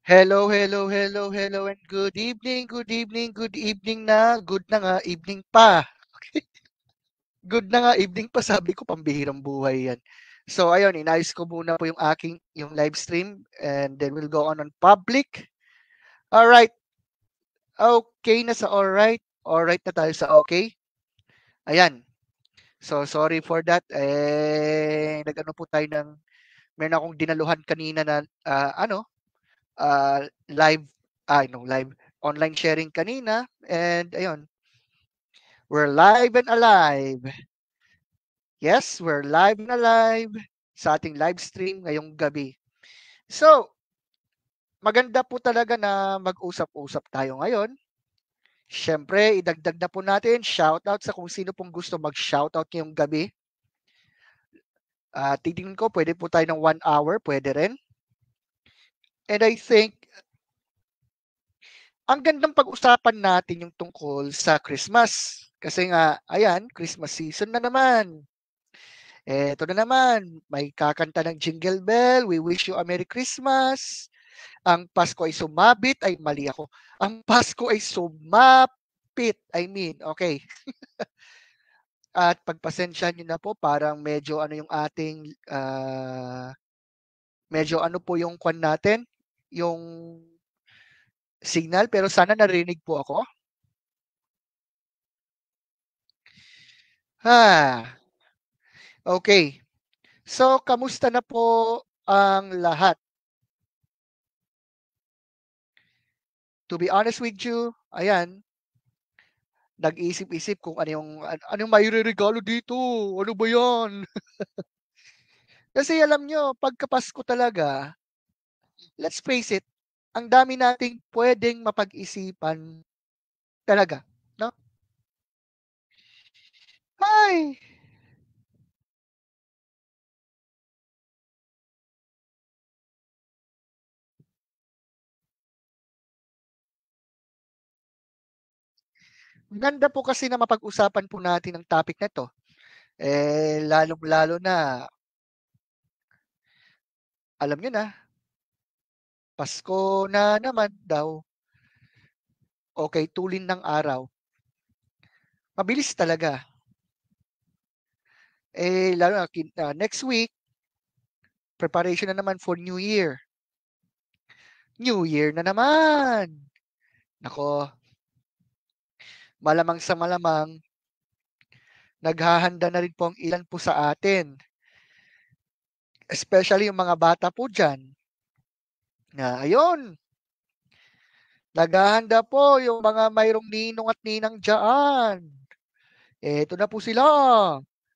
Hello, hello, hello, hello, and good evening, good evening, good evening na. Good na nga, evening pa. Good na nga, evening pa. Sabi ko, pambihirang buhay yan. So, ayun, inayos ko muna po yung live stream and then we'll go on public. Alright, okay na sa alright. Alright na tayo sa okay. Ayan. So, sorry for that. Nag-ano po tayo meron akong dinaluhan kanina na, live, live online sharing kanina. And ayun, we're live and alive. Yes, we're live and alive sa ating live stream ngayong gabi. So, maganda po talaga na mag-usap-usap tayo ngayon. Siyempre, idagdag na po natin, shoutout sa kung sino pong gusto mag-shoutout ngayong gabi. Titingin ko, pwede po tayo ng 1 hour, pwede rin. And I think, ang gandang pag-usapan natin yung tungkol sa Christmas. Kasi nga, ayan, Christmas season na naman. Eto na naman, may kakanta ng Jingle Bell, We Wish You a Merry Christmas. Ang Pasko ay sumabit, ay mali ako. Ang Pasko ay sumapit, okay. At pagpasensya nyo na po, parang medyo ano yung ating, medyo ano po yung kwan natin, yung signal, pero sana narinig po ako. Okay. So, kamusta na po ang lahat? To be honest with you, ayan, nag-iisip-isip kung ano yung maireregalo dito. Ano ba 'yan? Kasi alam nyo, pagka Pasko talaga, let's face it, ang dami nating pwedeng mapag-isipan talaga, no? Ay, maganda po kasi na mapag-usapan po natin ang topic na 'to. Lalong-lalo na, alam niyo na, Pasko na naman daw, okey tulin ng araw. Mabilis talaga. Lalo na next week, preparation na naman for New Year. New Year na naman. Naku, malamang sa malamang, naghahanda na rin po ang ilan po sa atin, especially yung mga bata po diyan, na ayun, naghahanda po yung mga mayroong ninong at ninang diyaan. Eto na po sila,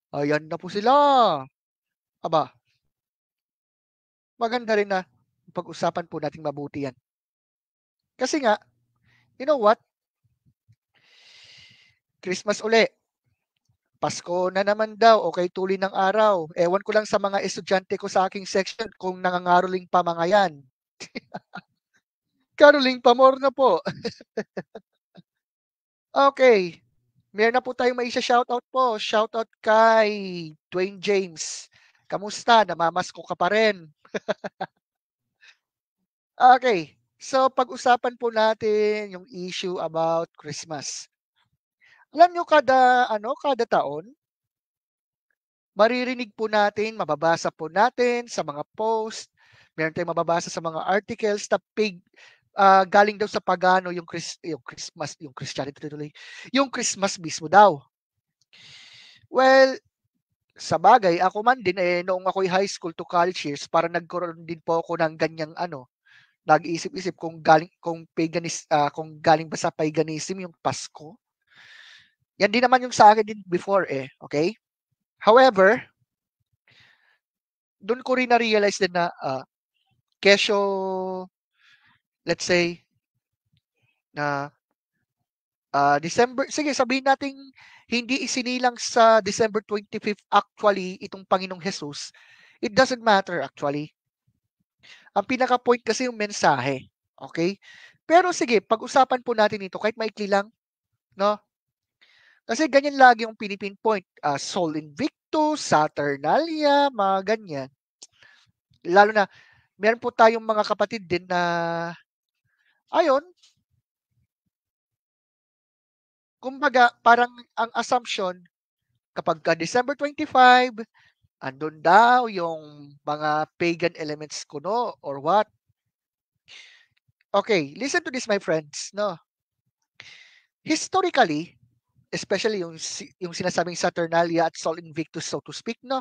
ayan na po sila. Aba, maganda rin na pag-usapan po nating mabuti yan. Kasi nga, you know what? Christmas uli, Pasko na naman daw, okey tuloy ng araw. Ewan ko lang sa mga estudyante ko sa aking section kung nangangaroling pa mga yan. Caroling pa more na po. Okay, meron na po tayong maisa-shoutout po. Shoutout kay Dwayne James. Kamusta? Namamasko ka pa rin? Okay, so pag-usapan po natin yung issue about Christmas. Alam niyo kada taon, maririnig po natin, mababasa po natin sa mga post, meron tayong mababasa sa mga articles na galing daw sa pagano yung Christianity tuloy, yung Christmas mismo daw. Well, sabagay ako man din, noong ako'y high school to college years parang nagkaroon din po ako ng ganyang nag-iisip-isip kung galing ba sa paganism yung Pasko. Yan din naman yung sa akin din before, okay? However, dun ko rin na-realize din na, kesyo, let's say, na December, sige sabihin nating hindi isinilang sa December 25th actually itong Panginoong Jesus, it doesn't matter actually. Ang pinaka-point kasi yung mensahe, okay? Pero sige, pag-usapan po natin ito kahit maikli lang, no? Kasi ganyan lagi yung pinipinpoint, Sol Invictus, Saturnalia, mga ganyan. Lalo na meron po tayong mga kapatid din na ayun, kumbaga parang ang assumption kapagka December 25, andun daw yung mga pagan elements kuno or what. Okay, listen to this my friends, no. Historically, especially yung sinasabing Saturnalia at Sol Invictus so to speak, no.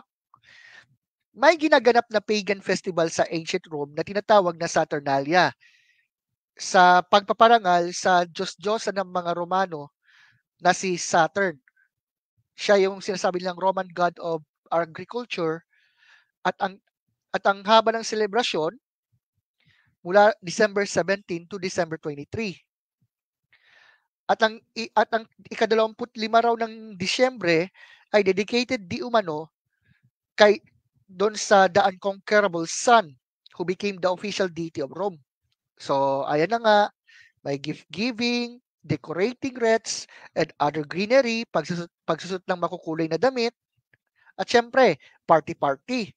May ginaganap na pagan festival sa ancient Rome na tinatawag na Saturnalia sa pagpaparangal sa Diyos-Diyosa ng mga Romano na si Saturn. Siya yung sinasabi nilang Roman god of agriculture at ang haba ng selebrasyon mula December 17 to December 23. At ang ika-25 raw ng Disyembre ay dedicated di umano kay doon sa the unconquerable sun who became the official deity of Rome. So, ayan na nga, may gift giving, decorating wreaths, and other greenery, pagsusot ng makukulay na damit, at syempre, party-party.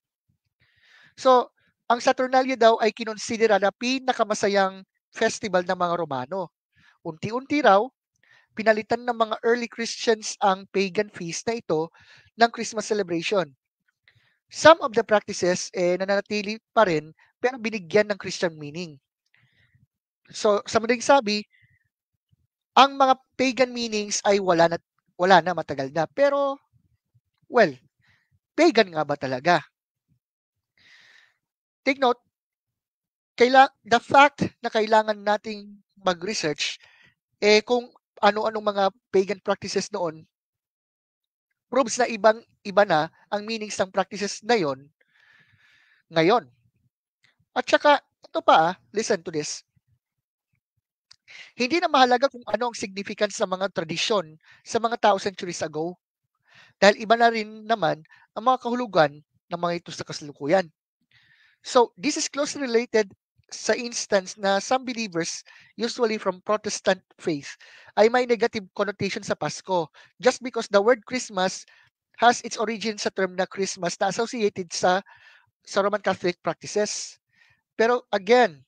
So, ang Saturnalia daw ay kinonsidera na pinakamasayang festival ng mga Romano. Unti-unti raw, pinalitan ng mga early Christians ang pagan feast na ito ng Christmas celebration. Some of the practices nananatili pa rin pero binigyan ng Christian meaning. So, sa madaling sabi, ang mga pagan meanings ay wala na matagal na. Pero, well, pagan nga ba talaga? Take note, the fact na kailangan nating mag-research kung ano-anong mga pagan practices noon proves na iba na ang meanings ng practices na yon ngayon. At saka, ito pa listen to this. Hindi na mahalaga kung ano ang significance ng mga tradisyon sa mga centuries ago. Dahil iba na rin naman ang mga kahulugan ng mga ito sa kasalukuyan. So, this is closely related sa instance na some believers, usually from Protestant faith, ay may negative connotation sa Pasko just because the word Christmas has its origin sa term na Christmas na associated sa Roman Catholic practices. Pero again,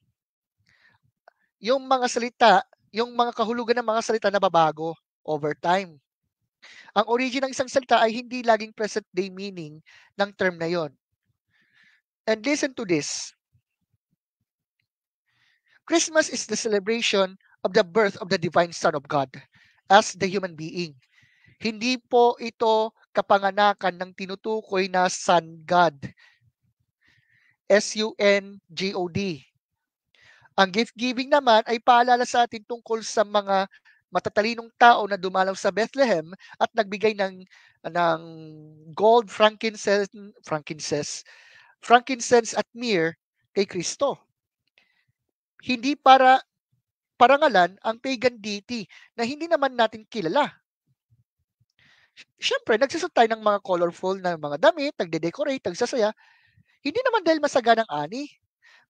yung mga kahulugan ng mga salita na babago over time. Ang origin ng isang salita ay hindi laging present day meaning ng term na yon. And listen to this. Christmas is the celebration of the birth of the divine Son of God as the human being. Hindi po ito kapanganakan ng tinutukoy na Sun God. S-U-N-G-O-D. Ang gift-giving naman ay paalala sa atin tungkol sa mga matatalinong tao na dumalaw sa Bethlehem at nagbigay ng gold, frankincense at myrrh kay Kristo. Hindi para parangalan ang pagan deity na hindi naman natin kilala. Siyempre, nagsusot tayo ng mga colorful na mga damit, nagde-decorate, nagsasaya. Hindi naman dahil masaganang ani,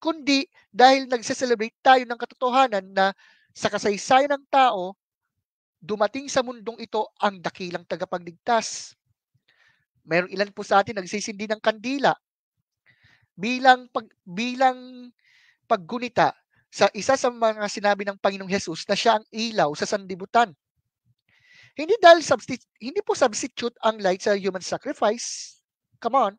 kundi dahil nagse-celebrate tayo ng katotohanan na sa kasaysayan ng tao, dumating sa mundong ito ang dakilang tagapagligtas. Mayroong ilan po sa atin nagsisindi ng kandila bilang paggunita sa isa sa mga sinabi ng Panginoong Hesus na siya ang ilaw sa sanlibutan. Hindi po substitute ang light sa human sacrifice. Come on.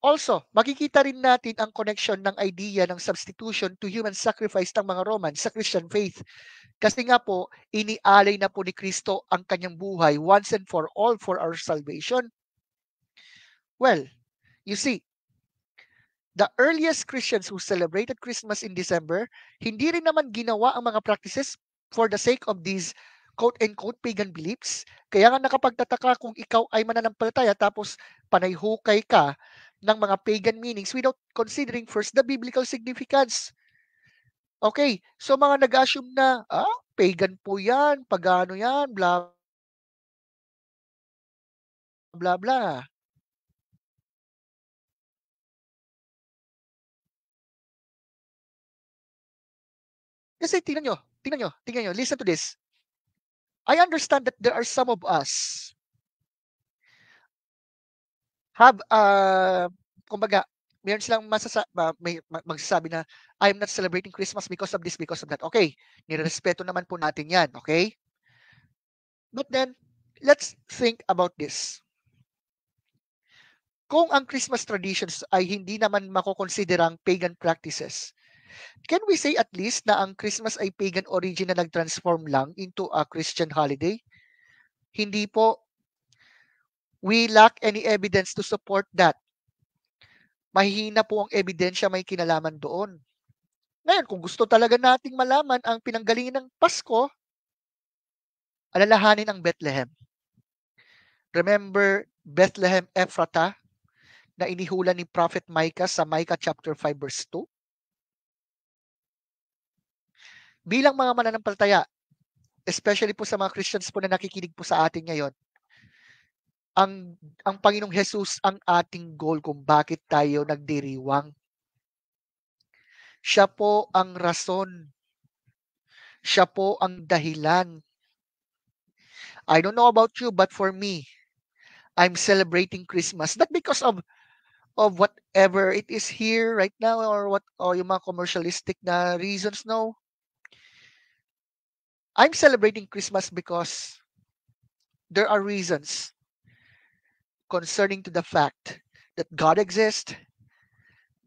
Also, makikita rin natin ang connection ng idea ng substitution to human sacrifice ng mga Roman sa Christian faith. Kasi nga po, inialay na po ni Kristo ang kanyang buhay once and for all for our salvation. Well, you see, the earliest Christians who celebrated Christmas in December, hindi rin naman ginawa ang mga practices for the sake of these quote-unquote pagan beliefs. Kaya nga nakapagtataka kung ikaw ay mananampalataya tapos panayhukay ka ng mga pagan meanings without considering first the biblical significance. Okay, so mga nag-assume na, pagan po yan, pagano yan, blah, blah, blah. Kasi tingnan nyo, listen to this. I understand that there are some of us have, kumbaga, meron silang magsasabi na, I'm not celebrating Christmas because of this, because of that. Okay, nirespeto naman po natin yan, okay? But then, let's think about this. Kung ang Christmas traditions ay hindi naman makukonsiderang pagan practices, can we say at least na ang Christmas ay pagan origin na nag-transform lang into a Christian holiday? Hindi po. We lack any evidence to support that. Mahihina po ang ebidensya may kinalaman doon. Ngayon, kung gusto talaga nating malaman ang pinanggalingan ng Pasko, alalahanin ang Bethlehem. Remember Bethlehem Ephrata na inihula ni Prophet Micah sa Micah chapter 5 verse 2? Bilang mga mananampalataya, especially po sa mga Christians po na nakikinig po sa atin ngayon, ang Panginoong Jesus ang ating goal kung bakit tayo nagdiriwang. Siya po ang rason. Siya po ang dahilan. I don't know about you, but for me, I'm celebrating Christmas not because of whatever it is here right now or yung mga commercialistic na reasons. No. I'm celebrating Christmas because there are reasons concerning to the fact that God exists,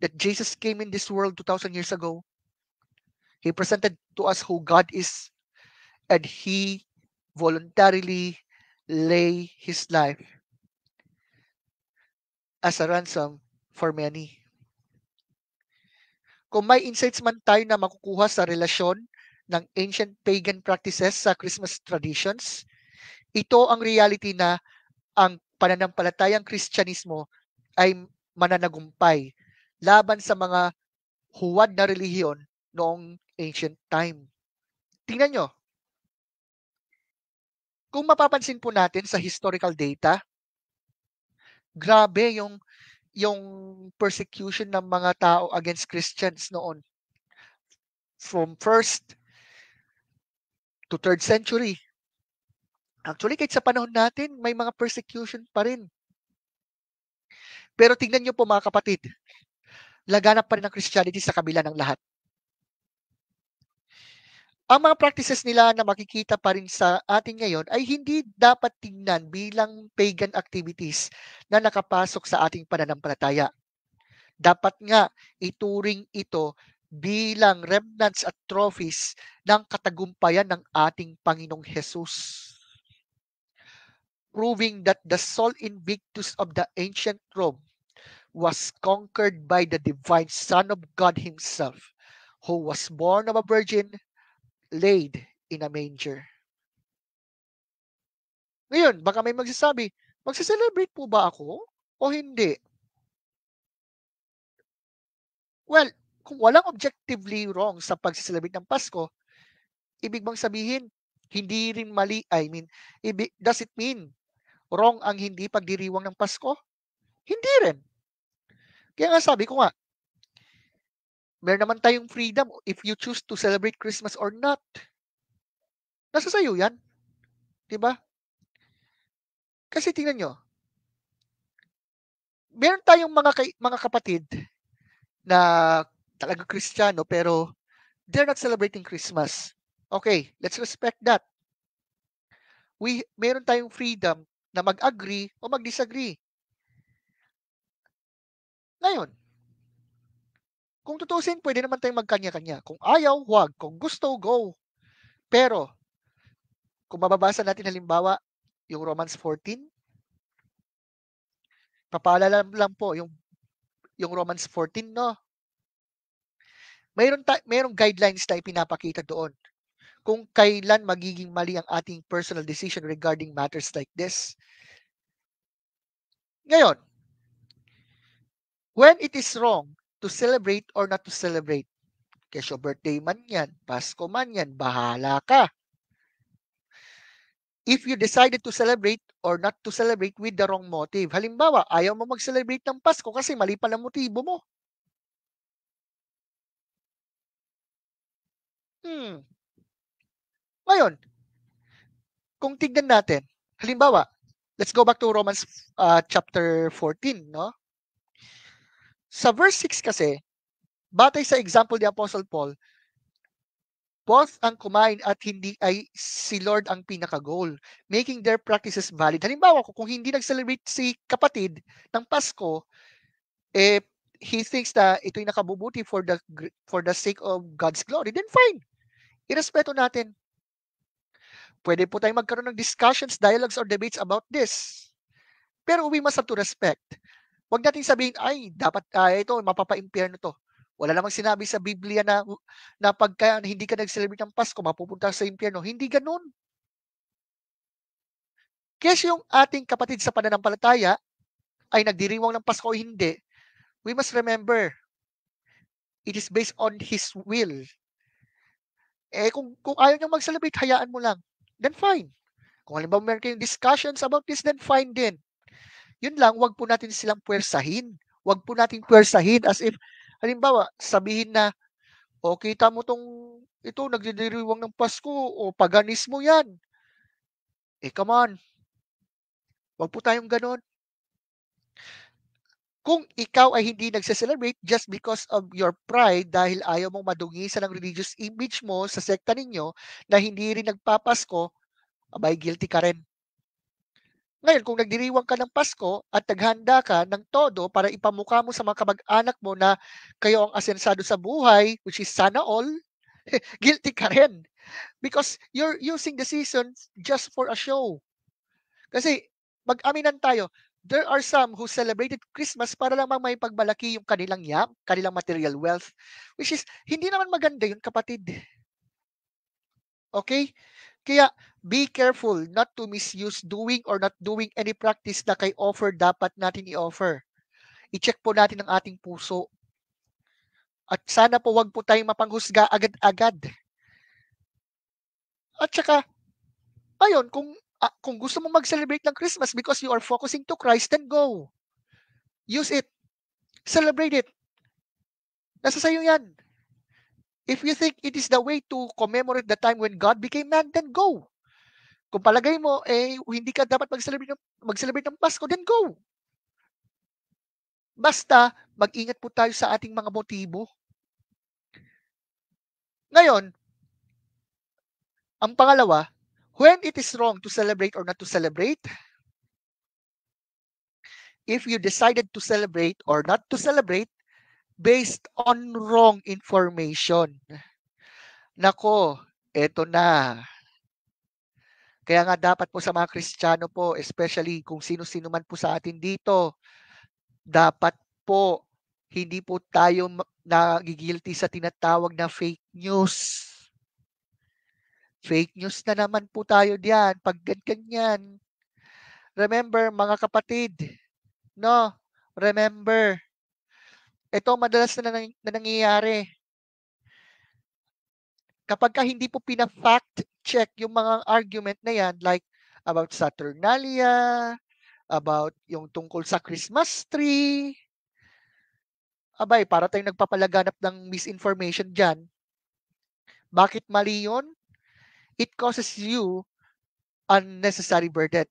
that Jesus came in this world 2,000 years ago. He presented to us who God is, and He voluntarily lay His life as a ransom for many. Kung may insights man tayo na makukuha sa relasyon ng ancient pagan practices sa Christmas traditions, ito ang reality na ang pananampalatayang Kristyanismo ay mananagumpay laban sa mga huwad na relihiyon noong ancient time. Tingnan nyo, kung mapapansin po natin sa historical data, grabe yung persecution ng mga tao against Christians noon. From 1st to 3rd century. Actually, kahit sa panahon natin, may mga persecution pa rin. Pero tingnan nyo po mga kapatid, laganap pa rin ang Christianity sa kabila ng lahat. Ang mga practices nila na makikita pa rin sa atin ngayon ay hindi dapat tingnan bilang pagan activities na nakapasok sa ating pananampalataya. Dapat nga ituring ito bilang remnants at trophies ng katagumpayan ng ating Panginoong Jesus. Proving that the sole invictus of the ancient Rome was conquered by the divine Son of God Himself, who was born of a virgin, laid in a manger. Ngayon, baka may magsasabi, magse-celebrate po ba ako o hindi? Well, kung walang objectively wrong sa pag-celebrate ng Pasko, ibig bang sabihin, hindi rin mali, does it mean wrong ang hindi pagdiriwang ng Pasko? Hindi rin. Kaya nga sabi ko nga, meron naman tayong freedom if you choose to celebrate Christmas or not. Nasa sayo yan. Diba? Kasi tingnan nyo, meron tayong mga kapatid na talaga Kristiyano pero they're not celebrating Christmas. Okay, let's respect that. Meron tayong freedom na mag-agree o mag-disagree. Ngayon, kung tutusin, pwede naman tayong magkanya-kanya. Kung ayaw, huwag. Kung gusto, go. Pero, kung mababasa natin halimbawa, yung Romans 14, papaalala lang po yung Romans 14, no? Mayroong guidelines na ipinapakita doon kung kailan magiging mali ang ating personal decision regarding matters like this. Ngayon, when it is wrong to celebrate or not to celebrate, kesyo birthday man yan, Pasko man yan, bahala ka. If you decided to celebrate or not to celebrate with the wrong motive, halimbawa, ayaw mo mag-celebrate ng Pasko kasi mali pa ang motibo mo. Ngayon, kung tignan natin, halimbawa, let's go back to Romans chapter 14, no? Sa verse 6 kasi, batay sa example ni Apostle Paul, both ang kumain at hindi ay si Lord ang pinaka-goal, making their practices valid. Halimbawa, kung hindi nag-celebrate si kapatid ng Pasko, eh, he thinks na ito'y nakabubuti for the sake of God's glory, then fine. Irespeto natin. Pwede po tayong magkaroon ng discussions, dialogues, or debates about this. Pero we must have to respect. Huwag natin sabihin, ay, dapat, ito, mapapa-impyerno to. Wala namang sinabi sa Biblia na pagka hindi ka nag-celebrate ng Pasko, mapupunta sa impyerno. Hindi ganun. Kasi yung ating kapatid sa pananampalataya ay nagdiriwang ng Pasko o hindi, we must remember, it is based on His will. Kung ayaw niyang mag-celebrate, hayaan mo lang. Then fine. Kung halimbawa meron kayong discussions about this, then fine din. Yun lang, wag po natin silang puwersahin. Wag po natin puwersahin as if, halimbawa, sabihin na, kita mo ito, nagdidiriwang ng Pasko, o paganismo yan. Come on. Wag po tayong ganon. Kung ikaw ay hindi nagse-celebrate just because of your pride dahil ayaw mong madungisan ang religious image mo sa sekta ninyo na hindi rin nagpapasko, abay, guilty ka rin. Ngayon, kung nagdiriwang ka ng Pasko at naghanda ka ng todo para ipamukha mo sa mga kamag-anak mo na kayo ang asensado sa buhay, which is sana all, guilty ka rin. Because you're using the season just for a show. Kasi, mag-aminan tayo, there are some who celebrated Christmas para lamang may pagbalaki yung kanilang kanilang material wealth, which is, hindi naman maganda yun, kapatid. Okay? Kaya, be careful not to misuse doing or not doing any practice na kay offer dapat natin i-offer. I-check po natin ang ating puso. At sana po wag po tayong mapanghusga agad-agad. At saka, ayun, kung gusto mo mag-celebrate ng Christmas because you are focusing to Christ, then go. Use it. Celebrate it. Nasa sayo yan. If you think it is the way to commemorate the time when God became man, then go. Kung palagay mo, hindi ka dapat mag-celebrate ng Pasko, then go. Basta, mag-ingat po tayo sa ating mga motibo. Ngayon, ang pangalawa, when it is wrong to celebrate or not to celebrate, if you decided to celebrate or not to celebrate based on wrong information. Nako, eto na. Kaya nga dapat po sa mga Kristiyano po, especially kung sino-sino man po sa atin dito, dapat po hindi po tayo nagigilty sa tinatawag na fake news. Fake news na naman po tayo diyan pag ganyan. Remember, mga kapatid, no? Remember, ito madalas na nangyayari. Kapag ka hindi po pina-fact check yung mga argument na yan, like about Saturnalia, about yung tungkol sa Christmas tree, abay, para tayong nagpapalaganap ng misinformation dyan. Bakit mali yun? It causes you unnecessary burden.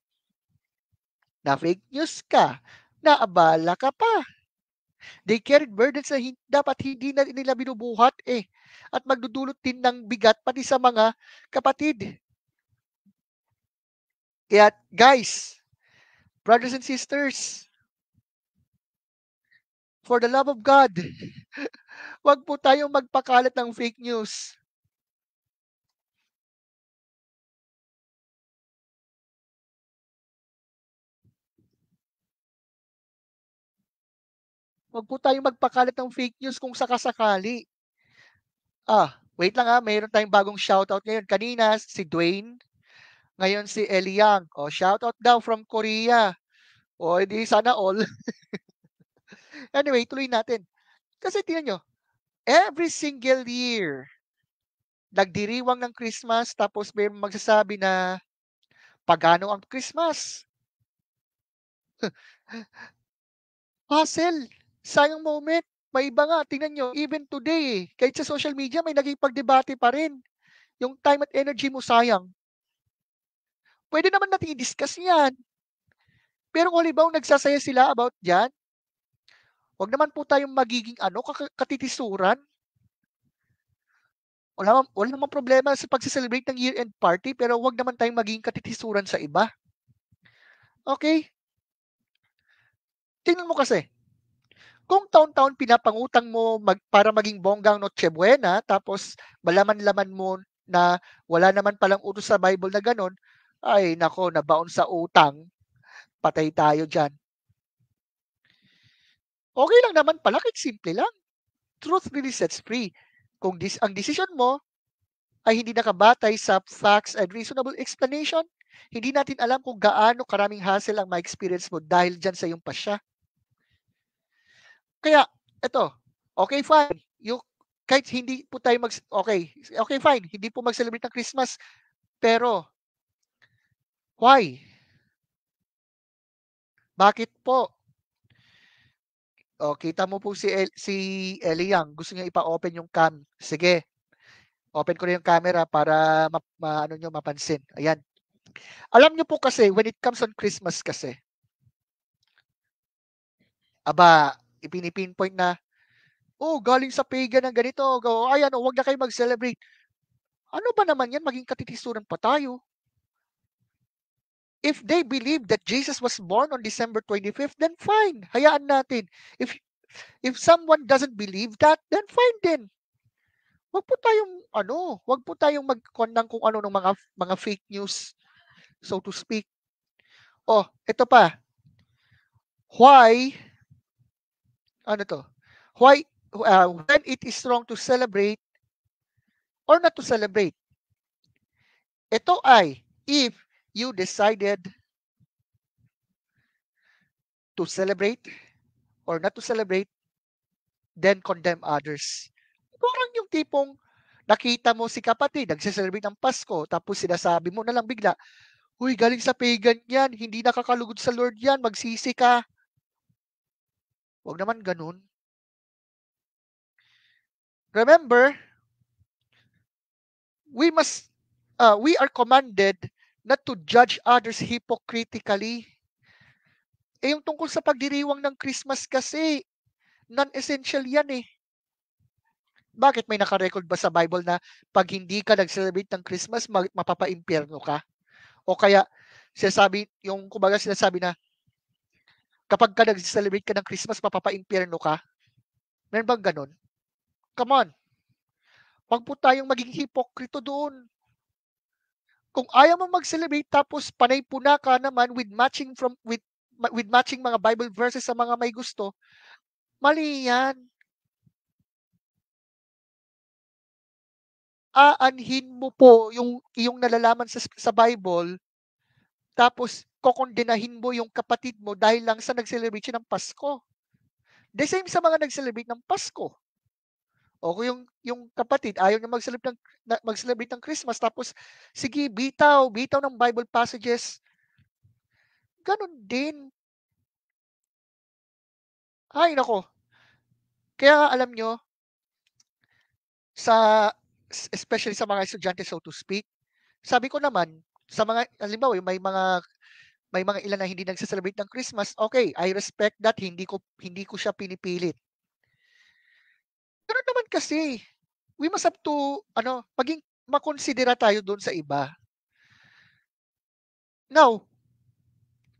Na fake news ka, naabala ka pa. They carried burdens na dapat hindi na nila binubuhat at magdudulot din ng bigat pati sa mga kapatid. Kaya guys, brothers and sisters, for the love of God, wag po tayong magpakalat ng fake news. Wag po tayong magpakalat ng fake news kung sakasakali. Wait lang mayroon tayong bagong shoutout ngayon. Kanina, si Dwayne. Ngayon, si Eliang. Shoutout daw from Korea. Hindi sana all. Anyway, tuloy natin. Kasi tingnan nyo, every single year, nagdiriwang ng Christmas, tapos may magsasabi na pagano ang Christmas. Hassle. Sayang moment. May iba nga, tingnan nyo, even today, kahit sa social media, may naging pagdebate pa rin. Yung time at energy mo sayang. Pwede naman natin i-discuss yan. Pero kung halimbawa nagsasaya sila about yan, Huwag naman po tayong magiging katitisuran. Wala namang problema sa pagse-celebrate ng year-end party, pero huwag naman tayong magiging katitisuran sa iba. Okay? Tingnan mo kasi, kung taon-taon pinapangutang mo para maging bonggang Noche Buena, tapos malaman-laman mo na wala naman palang utos sa Bible na gano'n, ay nako, nabaon sa utang, patay tayo dyan. Okay lang naman pala, kahit simple lang. Truth really sets free. Kung ang decision mo ay hindi nakabatay sa facts and reasonable explanation, hindi natin alam kung gaano karaming hassle ang ma-experience mo dahil dyan sa iyong pasya. Kaya, eto, okay, fine. Kahit hindi po tayo okay, fine. Hindi po mag-celebrate ng Christmas. Pero, why? Bakit po? O, kita mo po si Ellie Yang. Gusto niya ipa-open yung cam. Sige, open ko na yung camera para mapansin. Ayan. Alam niyo po kasi, when it comes on Christmas kasi, ipinipinpoint na, galing sa pagan ng ganito. Ayan, huwag na kayo mag-celebrate. Ano ba naman yan? Maging katitisuran pa tayo. If they believe that Jesus was born on December 25th, then fine. Hayaan natin. If someone doesn't believe that, then fine din. Wag po tayong magkondang kung ano ng mga fake news, so to speak. Oh, ito pa. Why when it is wrong to celebrate or not to celebrate? Ito ay if you decided to celebrate or not to celebrate, then condemn others. Parang yung tipong nakita mo si kapatid, nagse-celebrate ng Pasko, tapos sinasabi mo na lang bigla, "Uy, galing sa pagan yan, hindi nakakalugod sa Lord yan, magsisi ka." Huwag naman ganun. Remember, we are commanded not to judge others hypocritically. Yung tungkol sa pagdiriwang ng Christmas kasi, non-essential yan eh. Bakit may naka-record ba sa Bible na pag hindi ka nag-celebrate ng Christmas, mapapa-impyerno ka? O kaya sinasabi na kapag ka nag-celebrate ka ng Christmas, mapapa-impyerno ka? Meron bang ganun? Come on. Wag po tayong maging hipokrito doon. Kung ayaw mo mag-celebrate tapos panay-puna ka naman with matching mga Bible verses sa mga may gusto, mali yan. Aanhin mo po yung iyong nalalaman sa Bible, tapos kokondenahin mo yung kapatid mo dahil lang sa nag-celebrate siya ng Pasko. The same sa mga nag-celebrate ng Pasko. O kung yung kapatid ayaw niya mag-celebrate ng Christmas, tapos sige, bitaw ng Bible passages. Ganon din. Ay nako. Kaya alam nyo, especially sa mga estudyante, so to speak, sabi ko naman, sa mga, halimbawa, may mga ilan na hindi nagse-celebrate ng Christmas, okay, I respect that, hindi ko siya pinipilit. Pero naman kasi, we must have to, maging makonsidera tayo doon sa iba. Now,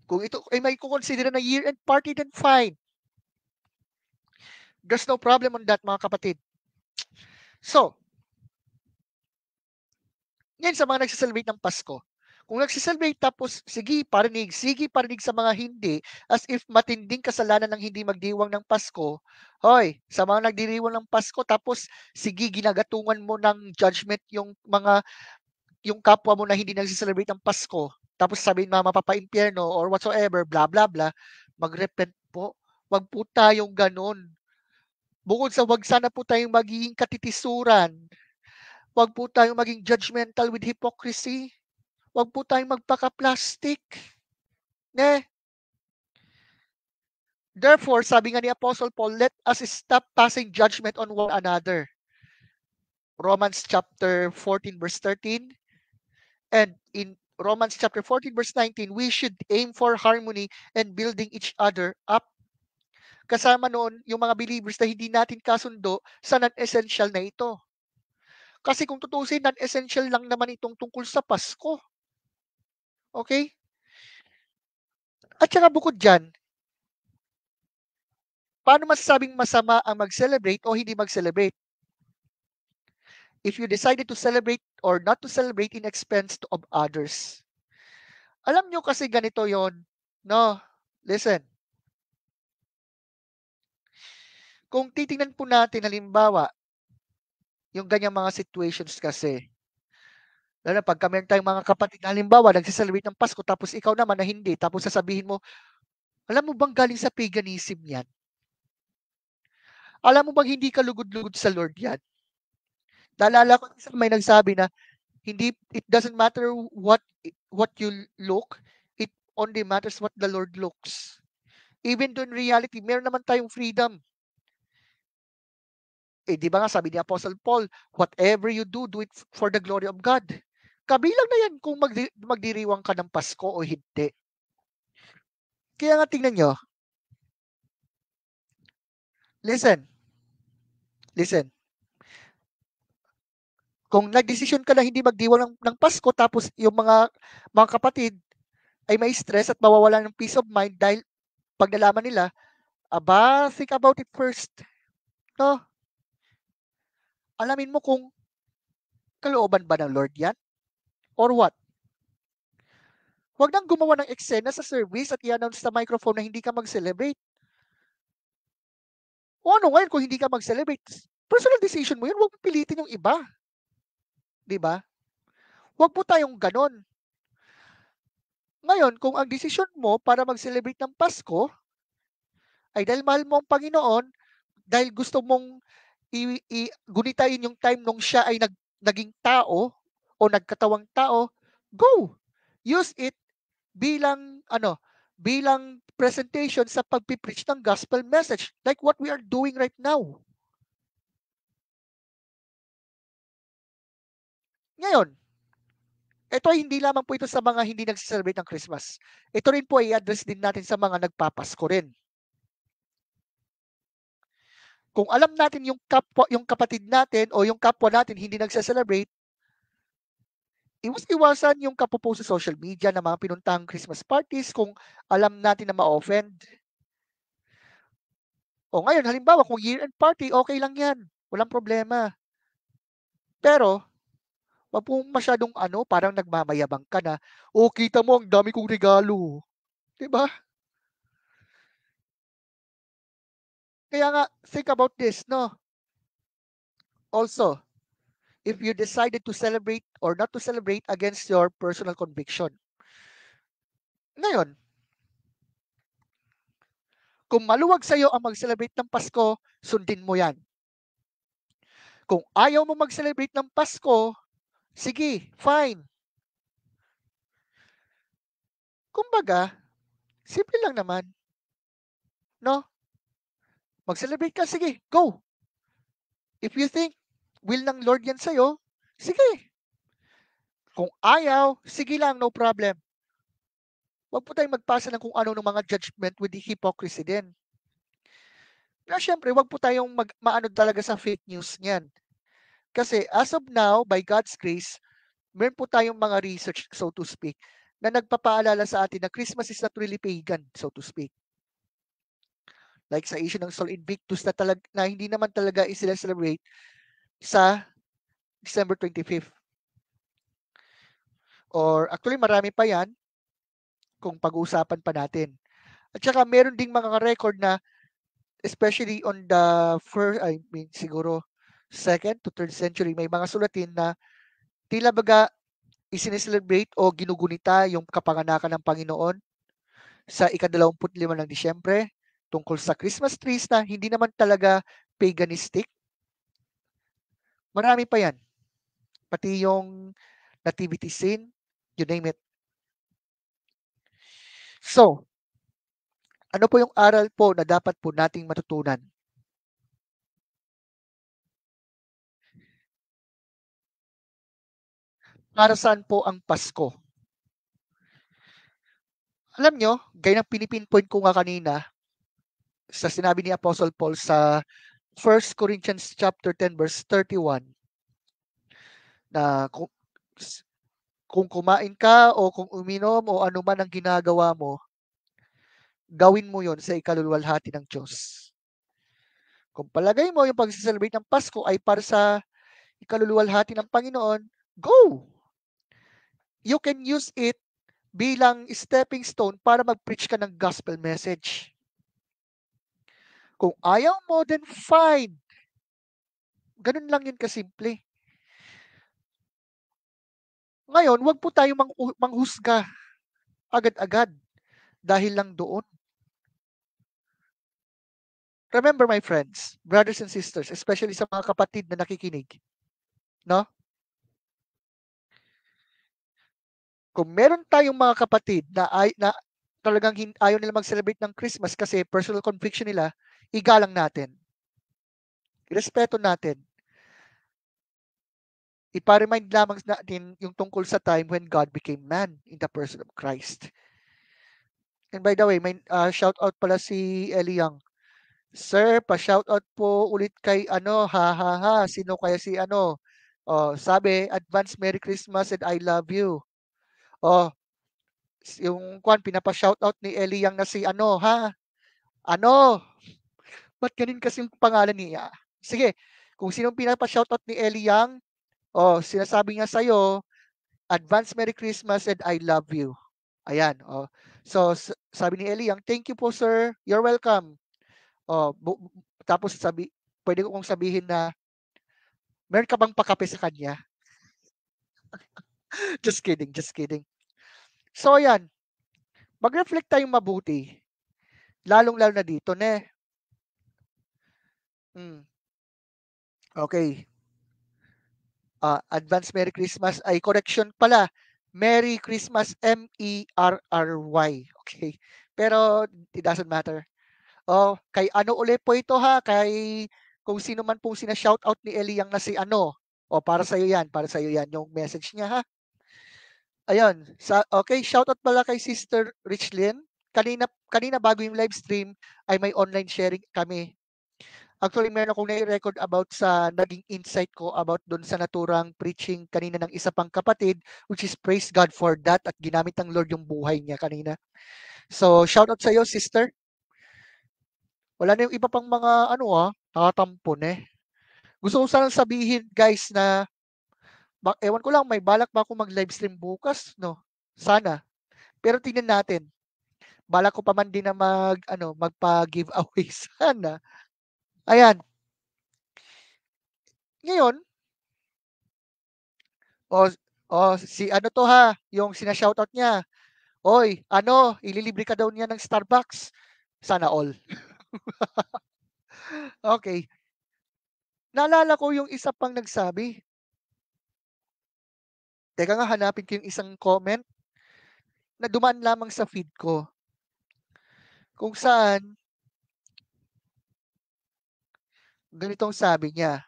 kung ito ay may kukonsidera na year-end party, then fine. There's no problem on that, mga kapatid. So, yan sa mga nagse-celebrate ng Pasko. Kung nagse-celebrate tapos sige parinig sa mga hindi, as if matinding kasalanan ng hindi magdiwang ng Pasko. Hoy, sa mga nagdiriwang ng Pasko tapos sige ginagatungan mo ng judgment yung kapwa mo na hindi nagse-celebrate ng Pasko. Tapos sabihin mapapa-impyerno or whatsoever, blah blah blah. Mag-repent po. Wag po tayong ganun. Bukod sa wag sana po tayong magiging katitisuran. Wag po tayong maging judgmental with hypocrisy. Wag po tayong magpaka-plastic. Therefore, sabi nga ni Apostle Paul, let us stop passing judgment on one another. Romans chapter 14 verse 13. And in Romans chapter 14 verse 19, we should aim for harmony and building each other up. kasama noon yung mga believers na hindi natin kasundo sa non-essential na ito. Kasi kung tutuusin, non-essential lang naman itong tungkol sa Pasko. Okay? At saka bukod dyan, paano masasabing masama ang mag-celebrate o hindi mag-celebrate? If you decided to celebrate or not to celebrate in expense of others. Alam nyo kasi ganito yon, no? Listen. Kung titingnan po natin, halimbawa, yung ganyang mga situations kasi, lalo pagka meron tayong mga kapatid, halimbawa, nagsiselebrate ng Pasko, tapos ikaw naman na hindi, tapos sasabihin mo, alam mo bang galing sa paganism yan? Alam mo bang hindi ka lugod-lugod sa Lord yan? Naalala ko isang may nagsabi na, it doesn't matter what you look, it only matters what the Lord looks. Even though in reality, meron naman tayong freedom. Di ba nga sabi ni Apostle Paul, whatever you do, do it for the glory of God. Kabilang na yan kung magdiriwang ka ng Pasko o hindi. Kaya nga tingnan nyo, listen, kung nagdesisyon ka na hindi magdiwang ng Pasko, tapos yung mga kapatid ay may stress at mawawalan ng peace of mind dahil pag nalaman nila, think about it first. No? Alamin mo kung kalooban ba ng Lord yan? Or what? Huwag nang gumawa ng eksena sa service at i-announce sa microphone na hindi ka mag-celebrate. O ano ngayon kung hindi ka mag-celebrate? Personal decision mo yun, huwag pilitin yung iba. Di ba? Huwag po tayong ganon. Ngayon, kung ang desisyon mo para mag-celebrate ng Pasko ay dahil mahal mo ang Panginoon, dahil gusto mong gunitain yung time nung siya ay naging tao o nagkatawang tao, go! Use it bilang presentation sa pagpipreach ng gospel message like what we are doing right now. Ngayon, ito ay hindi lamang po ito sa mga hindi nagse-celebrate ng Christmas. Ito rin po ay address din natin sa mga nagpapasko rin. Kung alam natin yung kapatid natin o yung kapwa natin hindi nagse-celebrate, iwas-iwasan yung kapopost sa social media na mga pinuntahang Christmas parties kung alam natin na ma-offend. O ngayon, halimbawa, kung year-end party, okay lang yan. Walang problema. Pero, wag po masyadong parang nagmamayabang ka na, kita mo, ang dami kong regalo. Diba? Kaya nga, think about this, no? Also, if you decided to celebrate or not to celebrate against your personal conviction. Ngayon, kung maluwag sa'yo ang mag-celebrate ng Pasko, sundin mo yan. Kung ayaw mo mag-celebrate ng Pasko, sige, fine. Kumbaga, simple lang naman. No? Mag-celebrate ka, sige, go. If you think, will ng Lord yan sa'yo, sige. Kung ayaw, sige lang, no problem. Huwag po tayong magpasa ng kung ano ng mga judgment with the hypocrisy din. Pero syempre, huwag po tayong maano talaga sa fake news niyan. Kasi as of now, by God's grace, meron po tayong mga research, so to speak, na nagpapaalala sa atin na Christmas is not really pagan, so to speak. Like sa issue ng Sol Invictus na hindi naman talaga i-celebrate sa December 25th. Or actually marami pa yan kung pag-uusapan pa natin. At saka meron ding mga record na especially on the siguro 2nd to 3rd century, may mga sulatin na tila baga isineselebrate o ginugunita yung kapanganakan ng Panginoon sa ika-25 ng Disyembre tungkol sa Christmas trees na hindi naman talaga paganistic. Marami pa yan. Pati yung nativity scene, you name it. So, ano po yung aral po na dapat po nating matutunan? Para saan po ang Pasko? Alam nyo, gaya ng pinipinpoint ko nga kanina, sa sinabi ni Apostle Paul sa 1 Corinthians chapter 10 verse 31 na kung kumain ka o kung uminom o ano man ang ginagawa mo, gawin mo yon sa ikaluluwalhati ng Diyos. Kung palagay mo yung pag-celebrate ng Pasko ay para sa ikaluluwalhati ng Panginoon, go! You can use it bilang stepping stone para mag-preach ka ng gospel message. Kung ayaw mo, then fine. Ganun lang yun kasimple. Ngayon, wag po tayo manghusga agad-agad dahil lang doon. Remember my friends, brothers and sisters, especially sa mga kapatid na nakikinig, no? Kung meron tayong mga kapatid na talagang ayaw nila mag-celebrate ng Christmas kasi personal conviction nila, igalang natin. Respeto natin. Ipa-remind lamang natin yung tungkol sa time when God became man in the person of Christ. And by the way, may shout out pala si Eli Young. Sir, pa-shoutout po ulit kay ano, ha ha ha. Sino kaya si ano? Oh, sabi, advance Merry Christmas and I love you. Oh, yung kwan pinapa-shoutout ni Eli Yang na si ano, ha? Ano? Ba't ganun kasi yung pangalan niya? Sige, kung sinong pinapa-shoutout ni Eli Yang, oh, sinasabi niya sa'yo, advance Merry Christmas and I love you. Ayan, oh. So, sabi ni Eli Yang, thank you po, sir. You're welcome. Oh, tapos pwede ko kong sabihin na, meron ka bang pakape sa kanya? Just kidding, just kidding. So, ayan. Mag-reflect tayong mabuti. Lalong-lalo na dito, ne? Okay. Advance Merry Christmas ay correction pala. Merry Christmas, M-E-R-R-Y. Okay. Pero, it doesn't matter. Oh, kay ano ulit po ito ha? Kay kung sino man pong sina-shoutout ni Eliang na si ano. O, para sa'yo yan. Para sa'yo yan yung message niya ha. Ayun, okay, shoutout pala kay Sister Richlyn. Kanina bago yung live stream ay may online sharing kami. Actually, meron akong nai-record about sa naging insight ko about doon sa naturang preaching kanina ng isa pang kapatid, which is praise God for that at ginamit ng Lord yung buhay niya kanina. So, shoutout sa iyo, sister. Wala na yung iba pang mga nakatampon eh. Gusto ko sanang sabihin, guys, na ewan ko lang, may balak ba ako mag-live stream bukas, no? Sana. Pero tingnan natin. Balak ko pa man din na magpa-giveaway sana. Ayan. Ngayon, si ano to ha, yung sina-shoutout niya. Oy, ililibre ka daw niya ng Starbucks. Sana all. Okay. Naalala ko yung isa pang nagsabi. Teka nga, hanapin ko yung isang comment na dumaan lamang sa feed ko. Kung saan, ganitong sabi niya.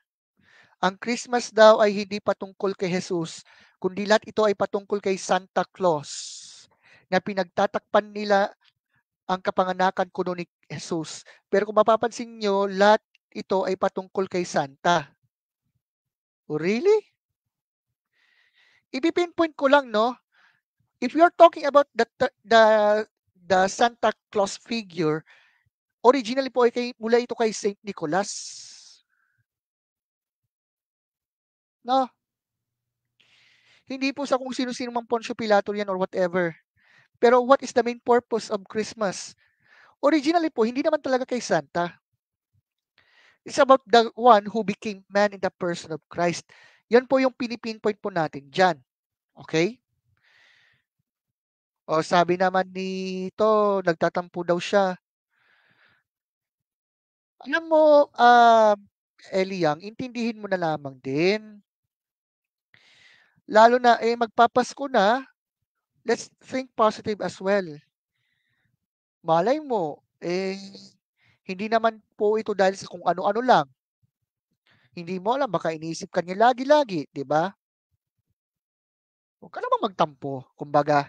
Ang Christmas daw ay hindi patungkol kay Jesus, kundi lahat ito ay patungkol kay Santa Claus, na pinagtatakpan nila ang kapanganakan kuno ni Jesus. Pero kung mapapansin nyo, lahat ito ay patungkol kay Santa. Oh, really? Ipipinpoint ko lang, no? If you're talking about the Santa Claus figure, originally po ay mula ito kay Saint Nicholas. No? Hindi po sa kung sino-sino mang Poncio Pilato yan or whatever. Pero what is the main purpose of Christmas? Originally po, hindi naman talaga kay Santa. It's about the one who became man in the person of Christ. Yan po yung pinipinpoint po natin dyan. Okay? O sabi naman nito, nagtatampo daw siya. Alam mo, Eliang, intindihin mo na lamang din. Lalo na, magpapasko na, let's think positive as well. Malay mo, hindi naman po ito dahil sa kung ano-ano lang. Hindi mo alam, baka iniisip ka niya lagi-lagi, di ba? Huwag ka naman magtampo. Kumbaga,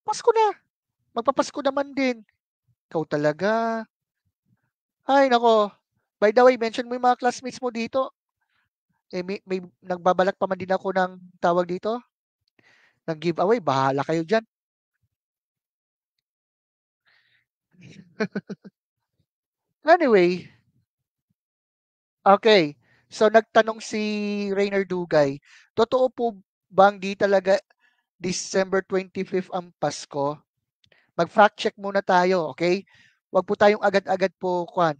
Pasko na. Magpapasko naman din. Ikaw talaga. Ay nako, by the way mention mo yung mga classmates mo dito, eh, may nagbabalak pa man din ako ng tawag dito, ng giveaway, bahala kayo diyan. Anyway, okay. So nagtanong si Rainer Dugay, totoo po bang di talaga December 25 ang Pasko? Mag-fact check muna tayo, okay? Wag po tayong agad-agad po kuwan.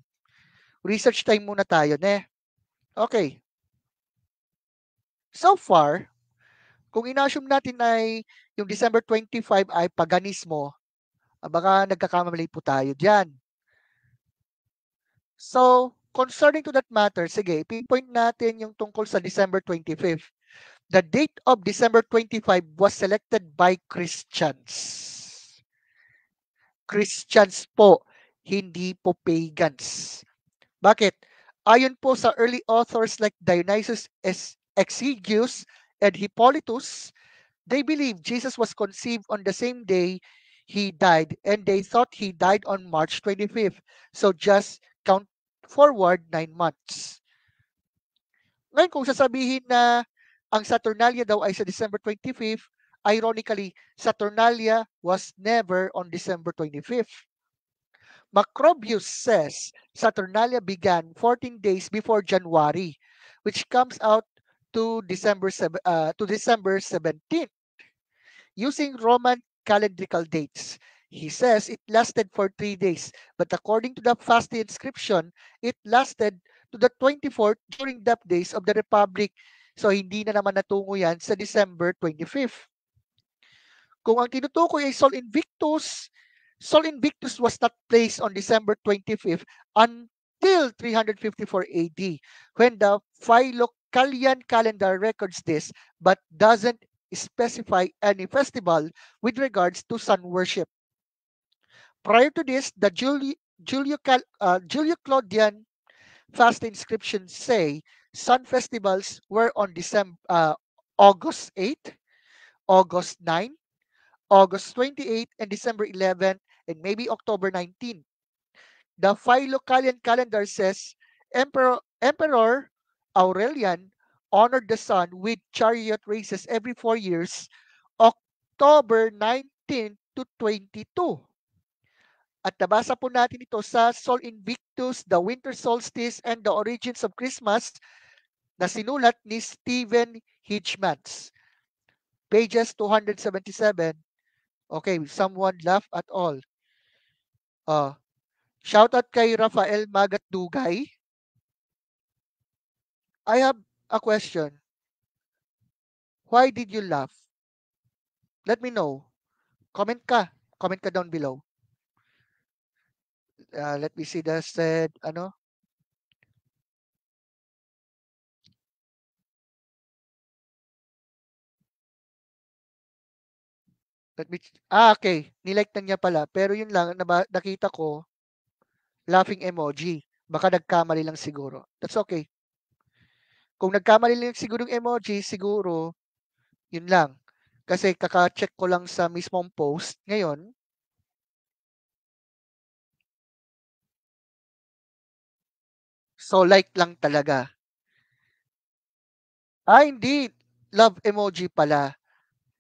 Research time muna tayo, ne? Okay. So far, kung ina-assume natin ay yung December 25 ay paganismo, baka nagkakamali po tayo diyan. So, concerning to that matter, sige, pinpoint natin yung tungkol sa December 25. The date of December 25 was selected by Christians. Christians po, hindi po pagans. Bakit? Ayon po sa early authors like Dionysius Exiguus and Hippolytus, they believe Jesus was conceived on the same day he died, and they thought he died on March 25th. So just count forward 9 months. Ngayon kung sasabihin na ang Saturnalia daw ay sa December 25th, ironically, Saturnalia was never on December 25th. Macrobius says Saturnalia began 14 days before January, which comes out to December 17th, using Roman calendrical dates. He says it lasted for 3 days, but according to the Fasti inscription, it lasted to the 24th during the days of the Republic. So hindi na naman natungo yan sa December 25th. Kung ang tinutukoy ay Sol Invictus was not placed on December 25th until 354 AD, when the Philocalian calendar records this, but doesn't specify any festival with regards to sun worship. Prior to this, the Julio-Claudian fast inscriptions say sun festivals were on August 8, August 9, August 28, and December 11, and maybe October 19. The Philocalian calendar says Emperor Aurelian honored the sun with chariot races every 4 years, October 19 to 22. At nabasa po natin ito sa Sol Invictus, The Winter Solstice, and the Origins of Christmas na sinulat ni Stephen Hitchmans. Pages 277. Okay, someone laugh at all. Shout out kay Rafael Magat Dugay. I have a question. Why did you laugh? Let me know. Comment ka. Comment ka down below. Let me see the said, ano? Okay. Nilike na niya pala. Pero yun lang, nakita ko, laughing emoji. Baka nagkamali lang siguro. That's okay. Kung nagkamali lang siguro yung emoji, siguro, yun lang. Kasi kaka-check ko lang sa mismong post ngayon. So, like lang talaga. Hindi. Love emoji pala.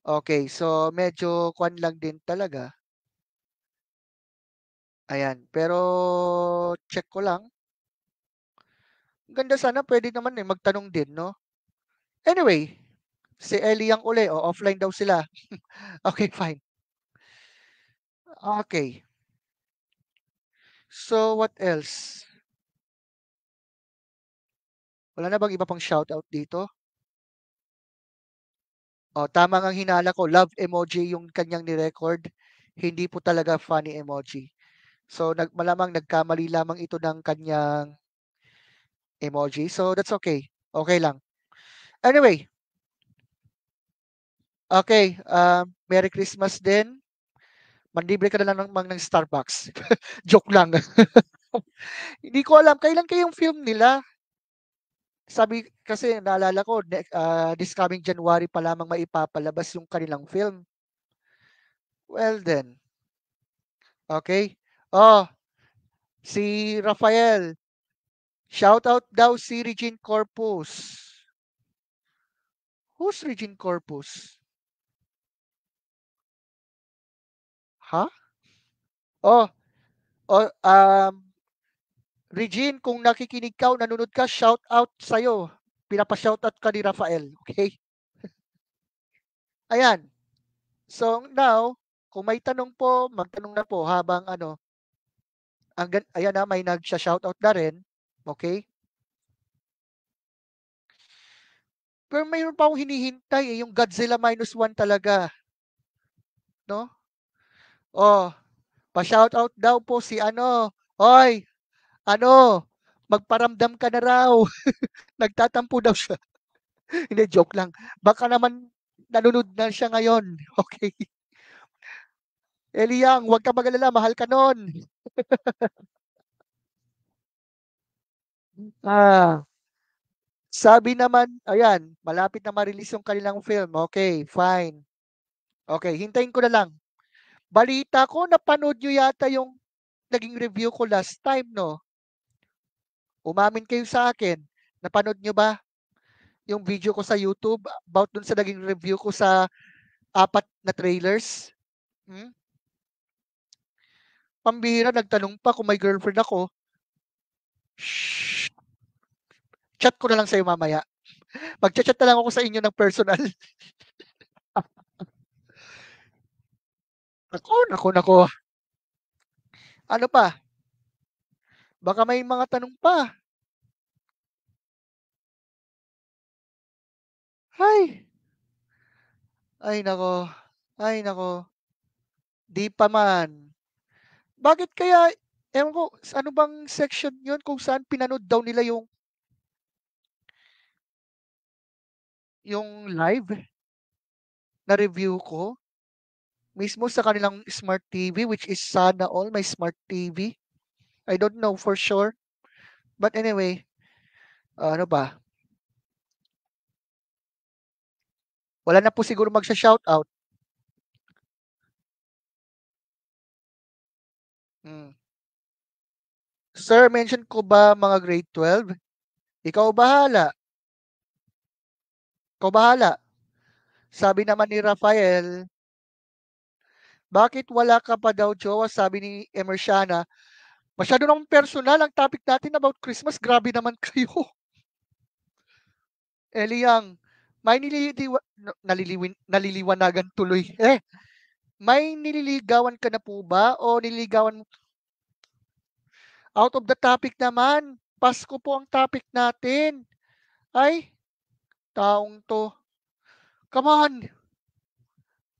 Okay, so medyo kwan lang din talaga. Ayan, pero check ko lang. Ganda sana pwede naman eh, magtanong din, no? Anyway, si Ellie yang uli, offline daw sila. Okay, fine. Okay. So, what else? Wala na bang iba pang shoutout dito? Tama ang hinala ko. Love emoji yung kanyang ni-record. Hindi po talaga funny emoji. So, malamang nagkamali lamang ito ng kanyang emoji. So, that's okay. Okay lang. Anyway, okay. Merry Christmas din. Manlibre ka na lang ng Starbucks. Joke lang. Hindi ko alam kailan kayong film nila. Sabi kasi naalala ko this coming January pa lamang maipapalabas yung kanilang film. Well then. Okay. Oh, Si Rafael. Shout out daw si Regine Corpus. Who's Regine Corpus? Ha? Oh, oh, Regine, kung nakikinig ka o nanonood ka, shout out sa'yo. Pinapa-shout out ka ni Rafael. Okay? Ayan. So now, kung may tanong po, magtanong na po habang ano, ayan na, may nagsha-shoutout na rin. Okay? Pero mayroon pa akong hinihintay eh, yung Godzilla -1 talaga. No? Oh, pa-shoutout daw po si ano. Hoy, ano, magparamdam ka na raw. Nagtatampo daw siya. Hindi, joke lang. Baka naman nanonood na siya ngayon. Okay? Eliang, huwag ka mag-alala, mahal ka nun. Ah, sabi naman, ayan, malapit na ma-release yung kanilang film. Okay, fine. Okay, hintayin ko na lang. Balita ko, napanood nyo yata yung naging review ko last time, no? Umamin kayo sa akin. Napanood nyo ba yung video ko sa YouTube about dun sa naging review ko sa 4 na trailers? Hmm? Pambihira, nagtanong pa kung may girlfriend ako. Shh, chat ko na lang sa'yo mamaya. Magchat-chat na lang ako sa inyo ng personal. Nako. Ano pa? Baka may mga tanong pa. Ay, ay nako. Ay nako. Di pa man. Bakit kaya, ewan ko, ano bang section yun kung saan pinanood daw nila yung live na review ko? Mismo sa kanilang smart TV, which is sana all my smart TV. I don't know for sure. But anyway, ano ba? Wala na po siguro magsha-shoutout. Hmm. Sir, mention ko ba mga grade 12? Ikaw bahala. Ikaw bahala. Sabi naman ni Rafael, bakit wala ka pa daw jowa? Sabi ni Emersiana, masyado namang personal ang topic natin about Christmas. Grabe naman kayo. Eliang, may naliliwanagan tuloy. May nililigawan ka na po ba? O nililigawan out of the topic naman? Pasko po ang topic natin. Ay, taong to. Come on.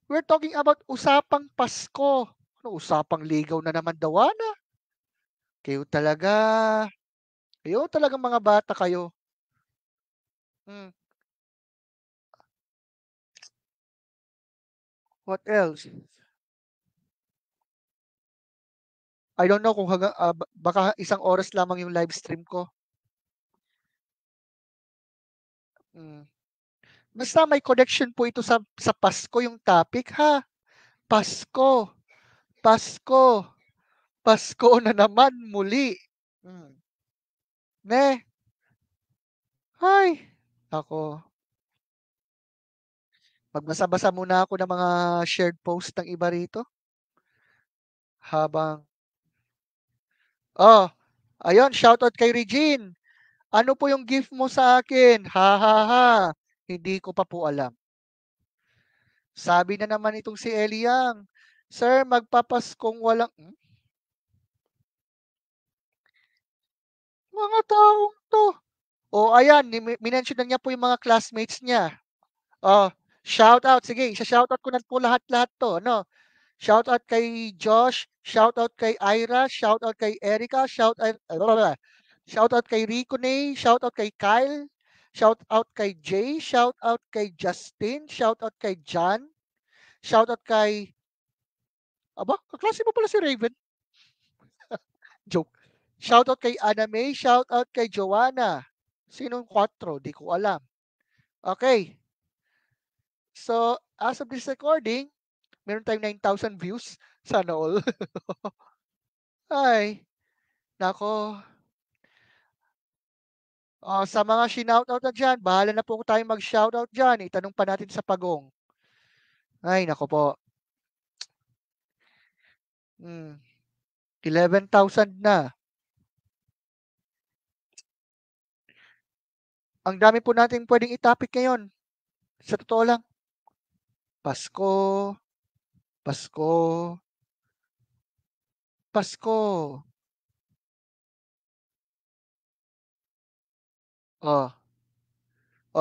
We're talking about usapang Pasko. Ano, usapang ligaw na naman daw, Ana? Kayo talaga. Kayo talagang mga bata kayo. Hmm. What else? I don't know kung baka isang oras lamang yung live stream ko. Hmm. Basta may connection po ito sa Pasko yung topic, ha? Pasko. Pasko. Pasko na naman muli. Hmm. Ne? Ay. Ako. Magbasa-basa muna ako ng mga shared post ng iba rito. Habang, oh, ayun, shoutout kay Regine. Ano po yung gift mo sa akin? Ha, ha, ha. Hindi ko pa po alam. Sabi na naman itong si Eliang, Sir, magpapaskong walang... Mga taong to. O ayan, minention na niya po yung mga classmates niya. Oh, shout out. Sige, shout out ko na po lahat-lahat to. No? Shout out kay Josh, shout out kay Ira, shout out kay Erica, shout out kay Rico Nay, shout out kay Kyle, shout out kay Jay, shout out kay Justin, shout out kay John, shout out kay aba, kaklase mo pala si Raven. Joke. Shout out kay Anna May, shout out kay Joanna. Sinong 4? Di ko alam. Okay. So, as of this recording, meron tayong 9,000 views. Sana all. Ay. Naku, sa mga shinout-out na diyan, bahala na po tayong mag-shoutout diyan, itanong pa natin sa pagong. Ay naku po, 11,000 na. Ang dami po nating puwedeng i-topic ngayon, sa totoo lang. Pasko, Pasko, Pasko. Oh,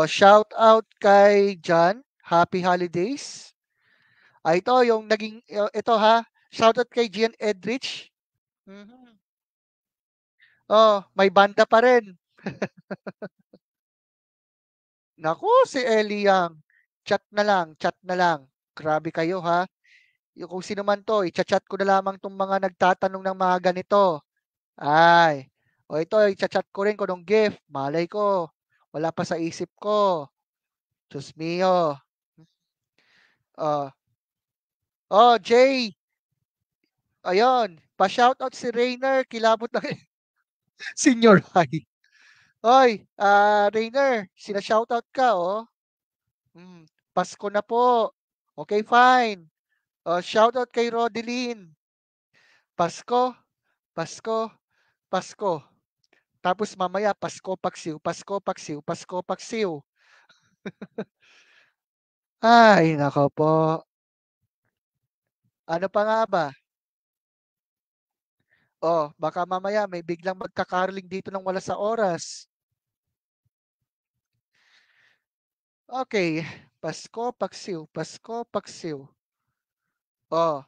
shout out kay John, happy holidays. Ito yung naging ito ha, shoutout kay Gian Edrich. Mhm. May banda pa rin. Naku, si Ellie Yang, chat na lang. Grabe kayo ha. Yung kung sino man 'to, i-cha-chat ko na lamang 'tong mga nagtatanong ng mga ganito. Ay, ito i-cha-chat ko rin kung anong gift, malay ko, wala pa sa isip ko. Diyos mio. Oh, Jay, ayun, pa-shoutout si Rainer, kilabot ng senior high. Hoy, Rainer, sina-shoutout ka, oh. Pasko na po. Okay, fine. Shoutout kay Rodeline. Pasko, Pasko, Pasko. Tapos mamaya, Pasko Paksiw, Pasko Paksiw, Pasko Paksiw. Ay, nako po. Ano pa nga ba? Baka mamaya may biglang magkakaroling dito ng wala sa oras. Okay, Pasko Paksiw, Pasko Paksiw. Oh,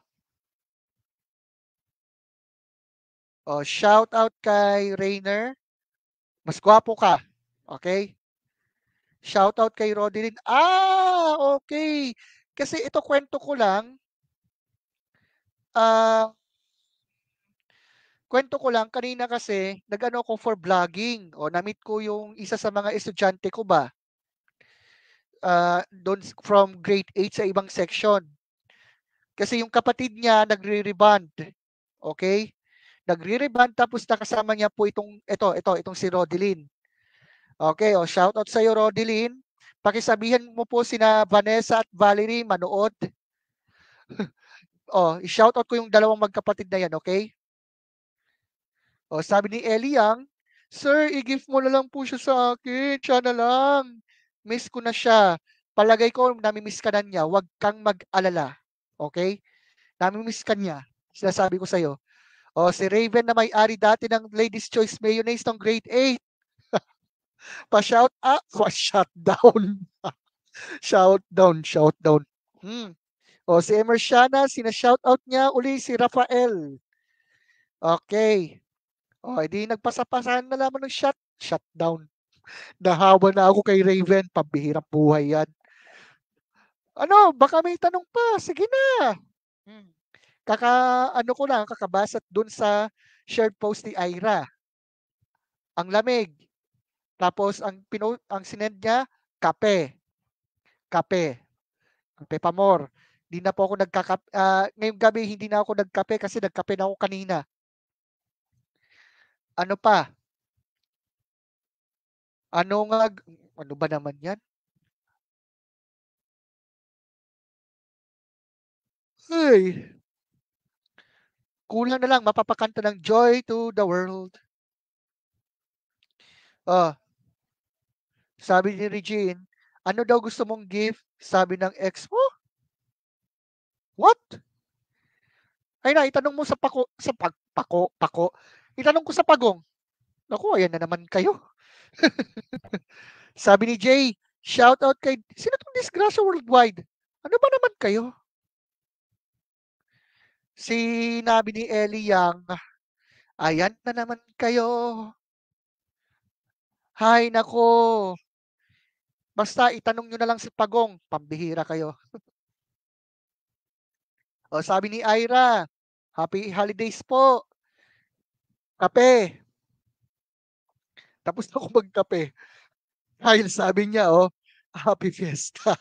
shout out kay Rainer. Mas gwapo ka. Okay? Shout out kay Rodilyn. Okay. Kasi ito kwento ko lang, ah, kwento ko lang kanina kasi nag-ano ako for vlogging. Na-meet ko yung isa sa mga estudyante ko ba, doon from grade 8 sa ibang section. Kasi yung kapatid niya nagre-reband. Okay? Nagre-reband tapos nakasama niya po itong si Rodilyn. Okay, shout out sa iyo Rodilyn. Pakisabihan mo po sina Vanessa at Valerie manood. I-shout out ko yung dalawang magkapatid na yan, okay? Sabi ni Ellie Yang, "Sir, i-gift mo na lang po siya sa akin, siya na lang. Miss ko na siya. Palagay ko nami-miss ka na niya, huwag kang mag-alala." Okay? Nami-miss ka niya. Sinasabi ko sa'yo. Si Raven na may-ari dati ng Ladies' Choice Mayonnaise ng grade 8. Pa-shout out, pa-shout down. Shout down, shout down. Si Emersiana, sina-shout out niya uli si Rafael. Okay. Edi nagpasa-pasahan na lamang ng shutdown. Nahawa na ako kay Raven, pambihirang buhay yan. Ano, baka may tanong pa, sige na. Hmm. Ano ko lang, kakabasa dun sa shared post ni Ira. Ang lamig. Tapos ang sinend niya, kape. Kape. Kape pa more. Hindi na po ako ngayong gabi hindi na ako nagkape kasi nagkape na ako kanina. Ano pa? Ano nga, ano ba naman yan? Ay, kulang na lang mapapakanta ng Joy to the World. Oh, sabi ni Regine, ano daw gusto mong gift? Sabi ng ex mo? What? Ay na, itanong mo sa pako. Itanong ko sa pagong. Naku, ayan na naman kayo. Sabi ni Jay, shout out kay, sino tong disgrasya worldwide? Ano ba naman kayo? Sinabi ni Ellie Yang, ayan na naman kayo. Hay nako. Basta itanong nyo na lang si Pagong, pambihira kayo. Sabi ni Ira, happy holidays po. Kape. Tapos na ako magkape. Dahil sabi niya, happy fiesta.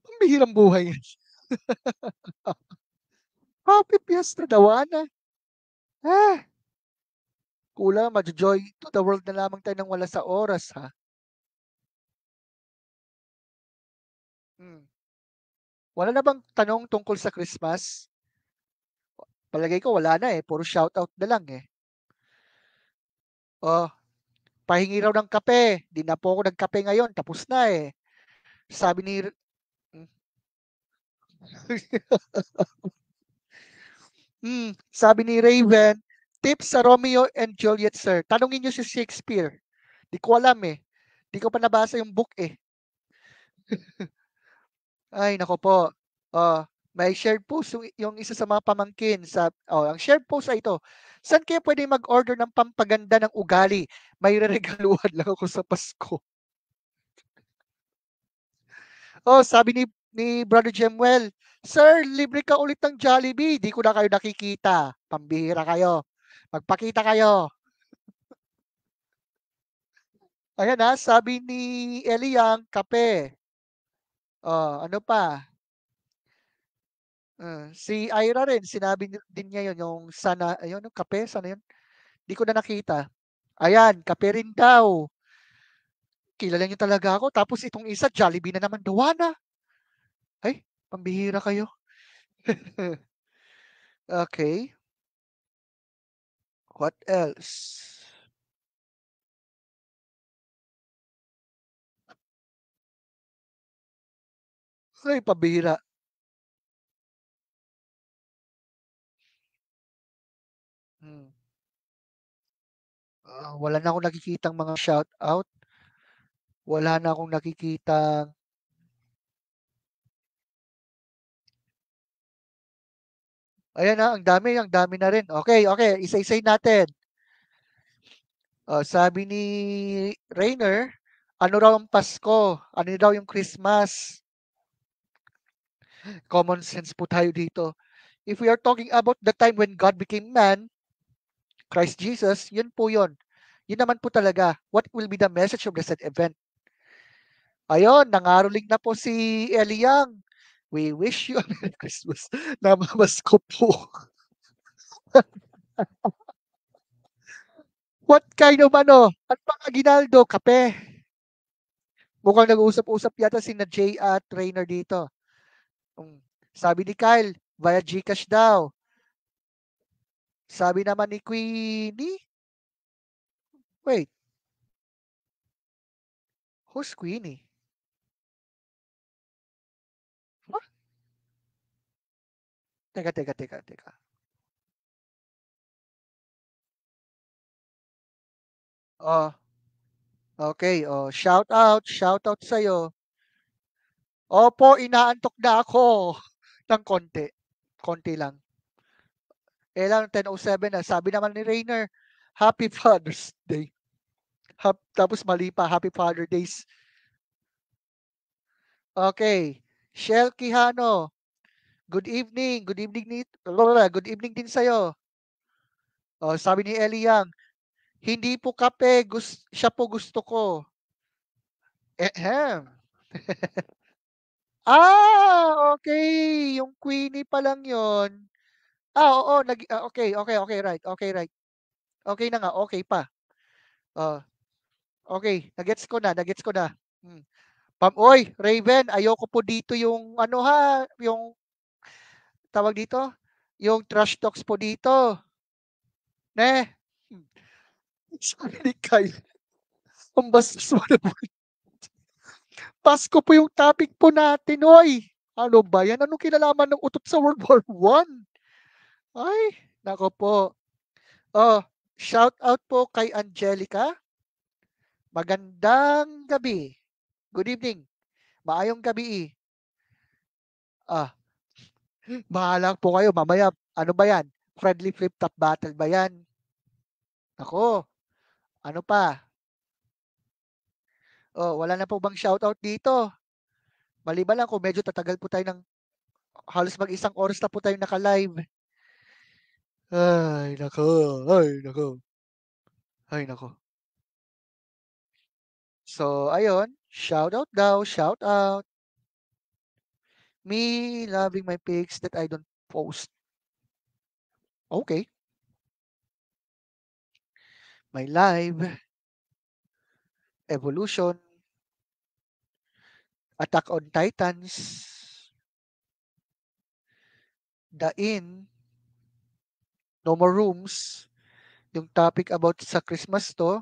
Pambihirang buhay. Happy fiesta daw, Ana. Ah, kulang majo-joy to the world na lamang tayo nang wala sa oras, ha? Hmm. Wala na bang tanong tungkol sa Christmas? Palagay ko wala na, eh, puro shoutout na lang, eh. Oh, pahingi raw ng kape, 'di na po ako nagkape ngayon, tapos na, eh. Sabi ni hmm, sabi ni Raven, "Tips sa Romeo and Juliet, sir." Tanungin niyo si Shakespeare, 'di ko alam, eh. 'Di ko pa nabasa yung book, eh. Ay naku po, oh, may shared post yung isa sa mga pamangkin ang shared post ay ito, "Saan kaya puwedeng mag-order ng pampaganda ng ugali? May reregaluhan lang ako sa Pasko." Oh, sabi ni Brother Jemuel, "Sir, libre ka ulit ng Jollibee, 'di ko na kayo nakikita. Pambihira kayo. Magpakita kayo." Ayan, sabi ni Eliang, kape. Oh, ano pa? Si Ira rin sinabi din niya 'yun, yung sana ayun, yung kape, sana 'yun? 'Di ko na nakita. Ayan, kape rin daw. Kilala niyo talaga ako, tapos itong isa Jollibee na naman, Duwana. Ay, pambihira kayo. Okay, what else? Ay, pambihira. Hmm. Wala na akong nakikitang mga shoutout. Wala na akong nakikitang ayan ang dami na rin. Okay, okay, isa-isahin natin. Sabi ni Rainer, ano raw ang Pasko? Ano daw yung Christmas? Common sense po tayo dito. If we are talking about the time when God became man, Christ Jesus, yun po yun. Yun naman po talaga. What will be the message of the said event? Ayun, nangaroling na po si Eliang. We wish you a Merry Christmas. Namamasko po. What kind of ano? At pang aginaldo, kape. Mukhang nag-uusap-usap yata sina Jay at Trainer dito. Um, Sabi ni Kyle, via Gcash daw. Sabi naman ni Queenie, wait, who's Queenie? Huh? Teka. Oh, okay. Oh, shout out sa'yo. Opo, inaantok na ako ng konti. Konti lang. Lang 10:07 na. Sabi naman ni Rainer, Happy Father's Day. Tapos mali pa, Happy Father Days. Okay. Shell Quijano, good evening. Good evening din sa'yo. Oh, sabi ni Eli Yang, hindi po kape, siya po gusto ko. Ehem. Okay. Yung Queenie pa lang yon. Oo, okay, right, right. Okay na nga, okay pa. Oh, okay, nagets ko na. Hmm. Oy, Raven, ayoko po dito yung ano yung tawag dito, yung trash talks po dito. Ne? Hmm. Sabi ni Kyle, ang bastos mo naman. Pasko po yung topic po natin, oy. Ano ba yan? Anong kinalaman ng utot sa World War One? Ay, nako po. Oh, shout out po kay Angelica. Magandang gabi. Good evening. Maayong gabi. Ah, bahala po kayo mamaya. Ano ba yan? Friendly flip top battle ba yan? Ako, ano pa? Oh, wala na po bang shoutout dito? Maliban lang kung medyo tatagal po tayo ng halos mag-isang oras na po tayo naka-live. Ay, nako. Ay, nako. Ay, nako. So, ayun. Shout out daw. Shout out. Me loving my pics that I don't post. Okay. My Life, Evolution, Attack on Titans, The Inn, No More Rooms, yung topic about sa Christmas to.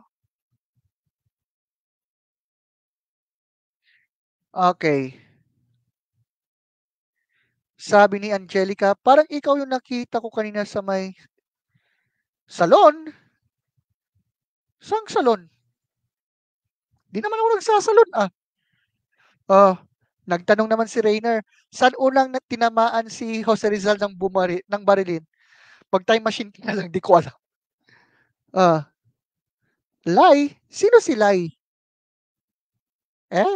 Okay. Sabi ni Angelica, parang ikaw yung nakita ko kanina sa may salon. Saang salon? Di naman ako nagsasalon ah. Oh, nagtanong naman si Rainer, saan unang tinamaan si Jose Rizal ng barilin? Pag time machine ka na lang, di ko alam. Ah, Lai? Sino si Lai? Eh?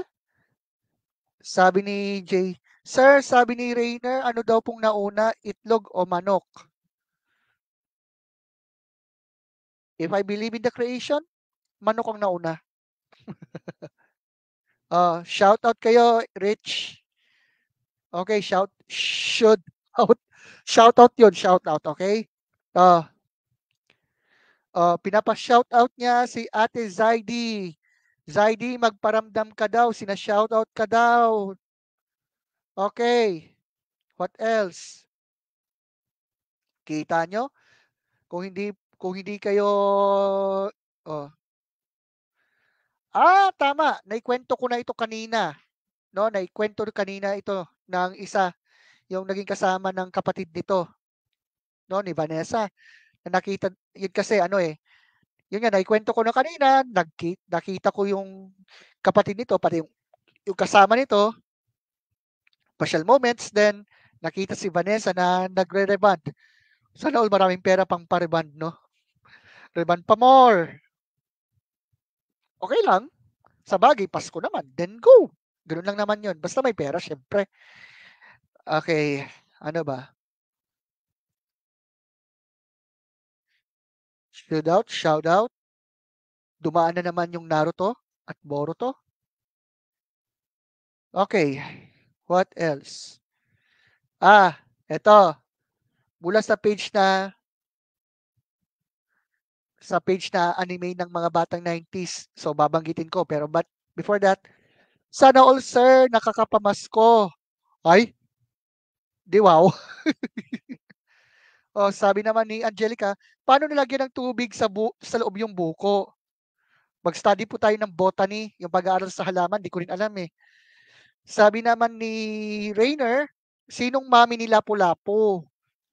Sabi ni Jay, Sir, sabi ni Rainer, ano daw pong nauna, itlog o manok? If I believe in the creation, manok ang nauna. Shout out kayo, Rich. Okay, out. Shout out yun, shout out, okay? Uh, pinapa-shout out niya si Ate Zaidi. Zaidi, magparamdam ka daw, sina-shout out ka daw. Okay, what else? Kita nyo? Kung hindi kayo oh. Tama, naikwento ko na ito kanina, no? Naikwento kanina ito ng isa, yung naging kasama ng kapatid nito, no, ni Vanessa. Na nakita, yun kasi ano eh, yun nga, naikwento ko na kanina, nakita ko yung kapatid nito, pati yung kasama nito, Pasyal Moments, then nakita si Vanessa na nagre-reband. Sana all maraming pera pang pa-reband, no? Reband pa more. Okay lang. Sa bagay, Pasko naman. Then go. Ganun lang naman yun. Basta may pera, syempre. Okay. Ano ba? Shout out. Dumaan na naman yung Naruto at Boruto. Okay. What else? Eto. Mula sa page na anime ng mga batang 90s. So, babanggitin ko. Pero but before that, sana all sir, nakakapamasko. Ay, di wow. Sabi naman ni Angelica, paano nilagyan ng tubig sa loob yung buko? Mag-study po tayo ng botany, yung pag-aaral sa halaman, di ko rin alam eh. Sabi naman ni Rainer, sinong mami ni Lapu-Lapu?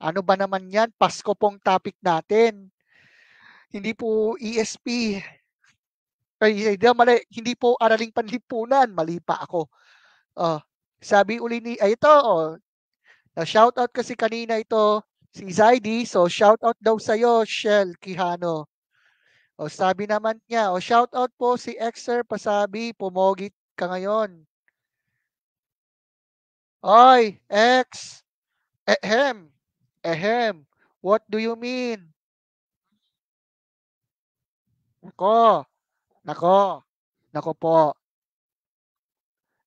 Ano ba naman yan? Pasko pong topic natin. Hindi po ESP. Ay, mali. Hindi po araling panlipunan. Mali pa ako. Oh, sabi uli ni, ito, na-shoutout kasi kanina ito, si Zaidi. So, shoutout daw sa'yo, Shell Quijano. Sabi naman niya, shoutout po si Exer Pasabi, pumogit ka ngayon. Oy, X, ehem, what do you mean? Nako po.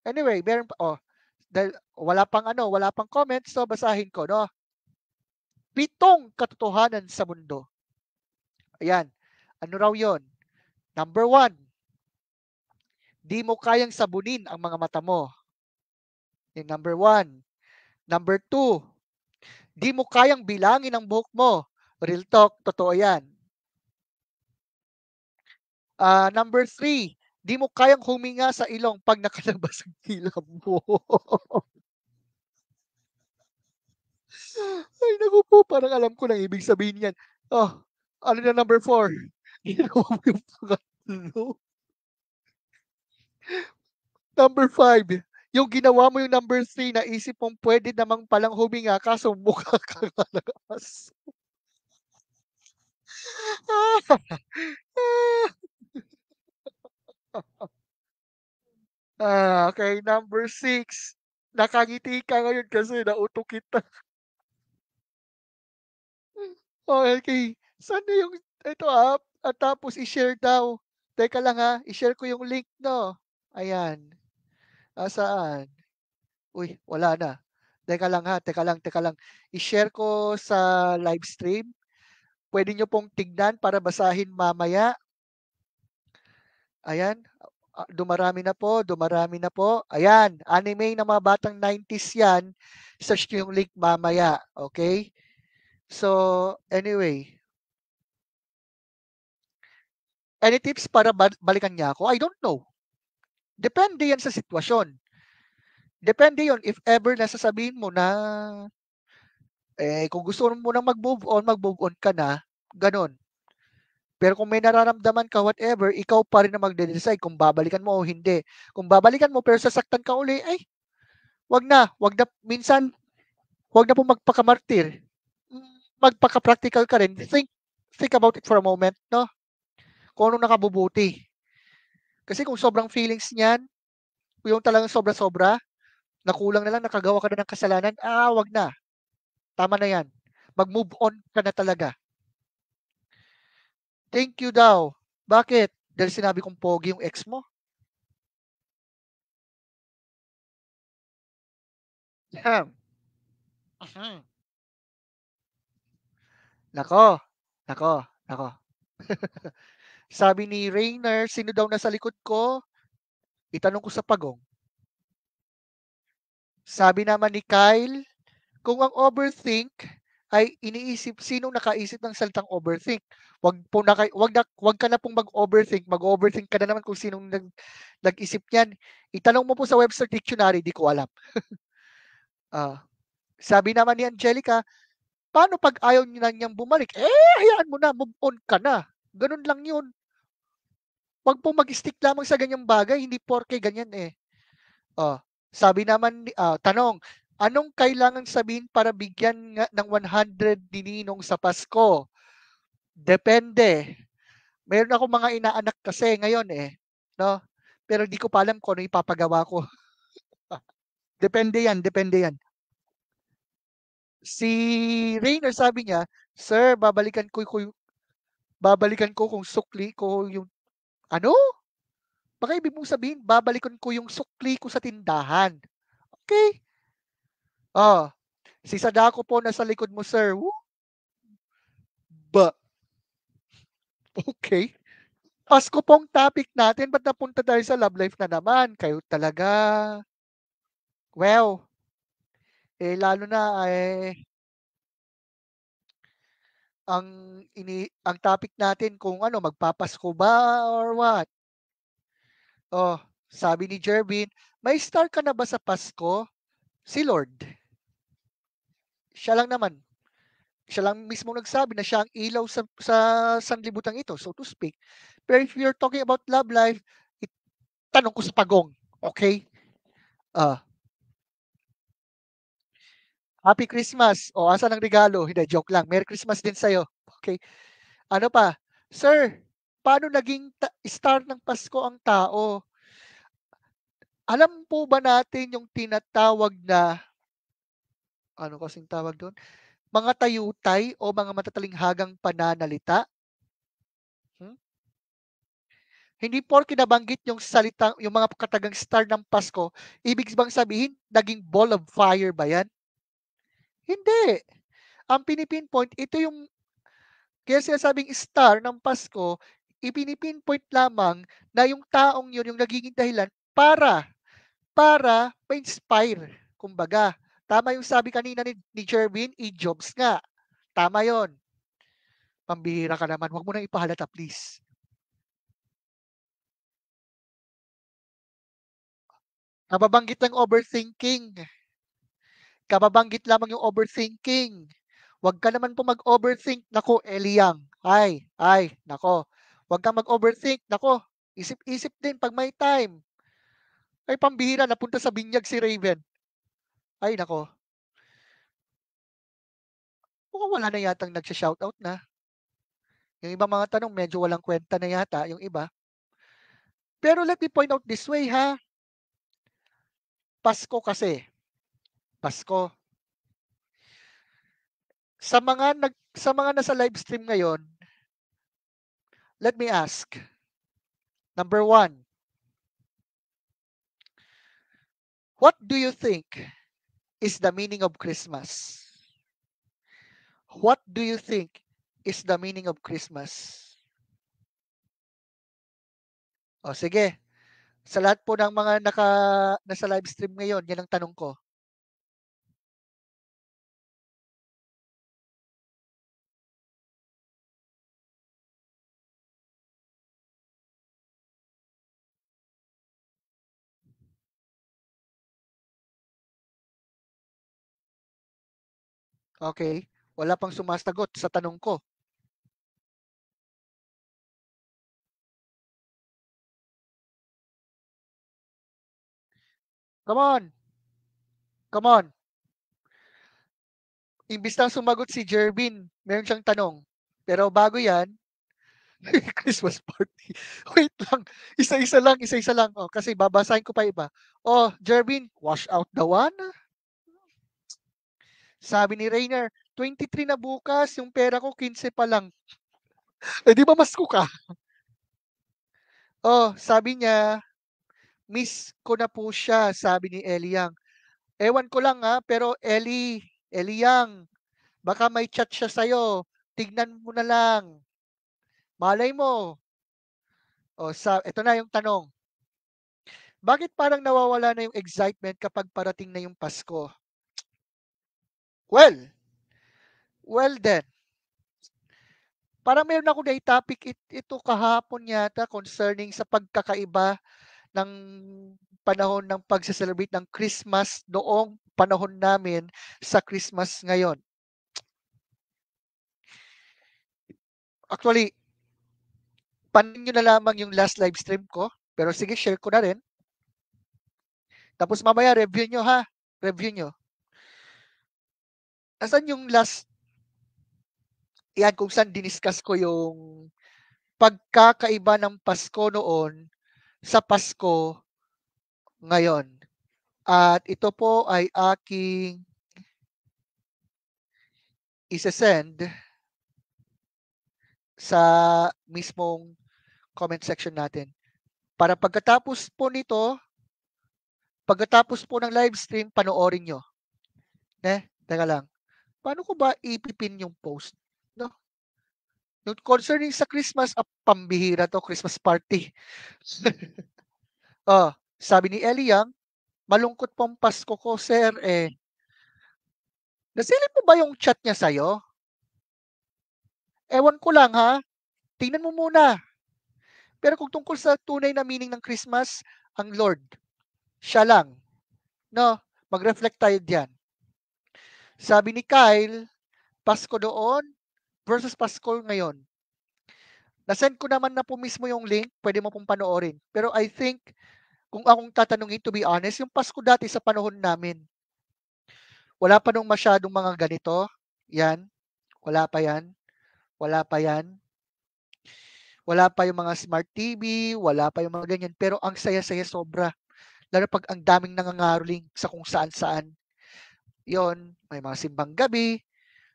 Anyway, meron pa, dahil wala pang comments, so basahin ko, no? 7 katotohanan sa mundo. Ayan. Ano raw yon? Number 1, di mo kayang sabunin ang mga mata mo. Yung number 1. Number 2, di mo kayang bilangin ang buhok mo. Real talk, totoo yan. Number 3, di mo kayang huminga sa ilong pag nakalabas ang dila mo. Ay, naku po, parang alam ko lang ibig sabihin yan. Ano na number 4? Ginawa mo yung pangatlo. Number 5, yung ginawa mo yung number 3, naisip mong pwede namang palang huminga kaso mukha kang malakas. Okay, number 6, nakangiti ka ngayon kasi nauto kita. Okay, saan na yung ito at tapos i-share daw. Teka lang i-share ko yung link 'no. Ayan, saan? Uy, wala na. Teka lang. I-share ko sa live stream. Puwede niyo pong tignan para basahin mamaya. Ayan, dumarami na po, dumarami na po. Ayan, anime ng mga batang 90s yan. Search nyo yung link mamaya, okay? So, anyway. Any tips para balikan niya ako? I don't know. Depende yan sa sitwasyon. Depende yon if ever nasasabihin mo na kung gusto mo nang mag-move on ka na, ganon. Pero kung may nararamdaman ka, whatever, ikaw pa rin na magde-decide kung babalikan mo o hindi. Kung babalikan mo pero sasaktan ka uli, ay, wag na, minsan, wag na po magpakamartir. Magpaka-practical ka rin. Think about it for a moment, no? Kung anong nakabubuti. Kasi kung sobrang feelings niyan, yung talagang sobra-sobra, nakulang na lang, nakagawa ka na ng kasalanan, wag na. Tama na yan. Mag-move on ka na talaga. Thank you daw. Bakit? Dahil sinabi kong pogi yung ex mo? Ahem. Nako. Nako. Nako. Sabi ni Rainer, sino daw nasa likod ko? Itanong ko sa pagong. Sabi naman ni Kyle, kung ang overthink ay iniisip, sinong nakaisip ng salitang overthink? Wag ka na pong mag-overthink. Mag-overthink ka na naman kung sinong nag-isip niyan. Itanong mo po sa Webster Dictionary, di ko alam. Sabi naman ni Angelica, paano pag ayaw niya niyang bumalik? Hayaan mo na, move on ka na. Ganun lang yun. Wag po mag-stick lamang sa ganyang bagay, hindi porke ganyan eh. Sabi naman, tanong, anong kailangan sabihin para bigyan ng 100 ni Ninong sa Pasko? Depende. Meron ako mga inaanak kasi ngayon eh. No? Pero di ko pa alam kung ano ipapagawa ko. Depende yan. Si Rainer sabi niya, Sir, babalikan ko kung sukli ko yung ano? Baka ibig mong sabihin, babalikan ko yung sukli ko sa tindahan. Okay. Si Sadako po nasa likod mo, sir. Woo! Ba? Okay. Pasko pong topic natin. Ba't napunta tayo sa love life na naman? Kayo talaga. Well, lalo na ang ang topic natin kung ano, magpapasko ba or what? Sabi ni Jervin, may star ka na ba sa Pasko? Si Lord. Siya lang naman. Siya lang mismo nagsabi na siya ang ilaw sa sanlibutan ito, so to speak. Pero if you're talking about love life, tanong ko sa pagong. Okay? Happy Christmas. Asan ang regalo? Hindi, joke lang. Merry Christmas din sa'yo. Okay. Ano pa? Sir, paano naging star ng Pasko ang tao? Alam po ba natin yung tinatawag na, ano kasing tawag doon? Mga tayutay o mga matatalinghagang pananalita? Hindi porke nabanggit yung salita, yung mga katagang star ng Pasko, ibig bang sabihin, naging ball of fire ba yan? Hindi. Ang pinipinpoint, ito yung kaya sinasabing star ng Pasko, ipinipinpoint lamang na yung taong yun yung nagiging dahilan para ma-inspire. Kumbaga, tama yung sabi kanina ni Jervin, e-jobs nga. Tama yon. Pambihira ka naman. Huwag mo nang ipahalata, please. Kababanggit ng overthinking. Kababanggit lamang yung overthinking. Huwag ka naman po mag-overthink. Nako, Eliang. Nako. Huwag kang mag-overthink. Nako, isip-isip din pag may time. Ay, pambihira, napunta sa binyag si Raven. Ay, nako. Mukhang wala na yatang nagsha-shoutout na. Yung ibang mga tanong, medyo walang kwenta na yata, yung iba. Pero let me point out this way, ha? Pasko kasi. Pasko. Sa mga nasa live stream ngayon, let me ask. Number 1, what do you think is the meaning of Christmas? What do you think is the meaning of Christmas? O sige, sa lahat po ng mga nasa live stream ngayon, yan ang tanong ko. Okay? Wala pang sumasagot sa tanong ko. Come on, come on. Imbis na sumagot si Jervin, meron siyang tanong. Pero bago yan, Christmas party. Wait lang. Isa-isa lang. Oh, kasi babasahin ko pa iba. Oh, Jervin, wash out daw na. Sabi ni Rainer, 23 na bukas, yung pera ko 15 pa lang. Eh di ba mas ko ka? Oh, sabi niya, miss ko na po siya, sabi ni Eliang. Ewan ko lang ha, pero Eliang, baka may chat siya sa'yo. Tignan mo na lang. Malay mo. O, ito na yung tanong. Bakit parang nawawala na yung excitement kapag parating na yung Pasko? Well, well then, parang meron ako na topic ito kahapon yata concerning sa pagkakaiba ng panahon ng pagse-celebrate ng Christmas noong panahon namin sa Christmas ngayon. Actually, panin nyo na lamang yung last live stream ko. Pero sige, share ko na rin. Tapos mamaya, review nyo ha. Review nyo. Asan yung last, yan kung saan diniscuss ko yung pagkakaiba ng Pasko noon sa Pasko ngayon. At ito po ay aking isa-send sa mismong comment section natin. Para pagkatapos po ng live stream, panoorin nyo. Teka lang. Paano ko ba ipipin yung post? No? Yung concerning sa Christmas, pambihira to, Christmas party. Oh, sabi ni Eliang, malungkot pong Pasko ko, sir. Nasilip mo ba yung chat niya sa'yo? Ewan ko lang ha. Tingnan mo muna. Pero kung tungkol sa tunay na meaning ng Christmas, ang Lord, siya lang. No? Mag-reflect tayo diyan. Sabi ni Kyle, Pasko doon versus Pasko ngayon. Nasend ko naman na po mismo yung link, pwede mo pong panoorin. Pero I think, kung akong tatanungin, to be honest, yung Pasko dati sa panahon namin, wala pa nung masyadong mga ganito. Yan. Wala pa yan. Wala pa yan. Wala pa yung mga smart TV, wala pa yung mga ganyan. Pero ang saya-saya sobra. Lalo pag ang daming nangangaroling sa kung saan-saan. Yon, may mga simbang gabi.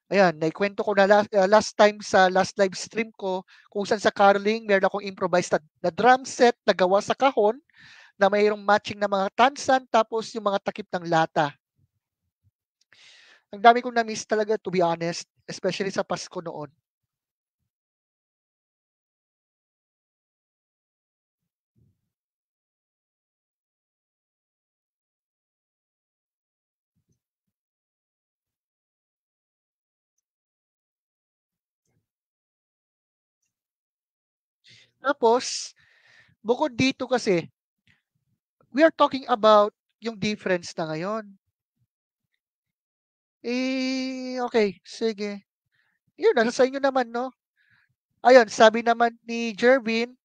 Ayan, naikwento ko na last time sa last live stream ko kung saan sa caroling meron akong improvised na drum set na gawa sa kahon na mayroong matching na mga tansan tapos yung mga takip ng lata. Ang dami kong na-miss talaga, to be honest, especially sa Pasko noon. Tapos, bukod dito kasi, we are talking about yung difference na ngayon. Okay, sige. Yun, nasa sa inyo naman, no? Ayun, sabi naman ni Jervin,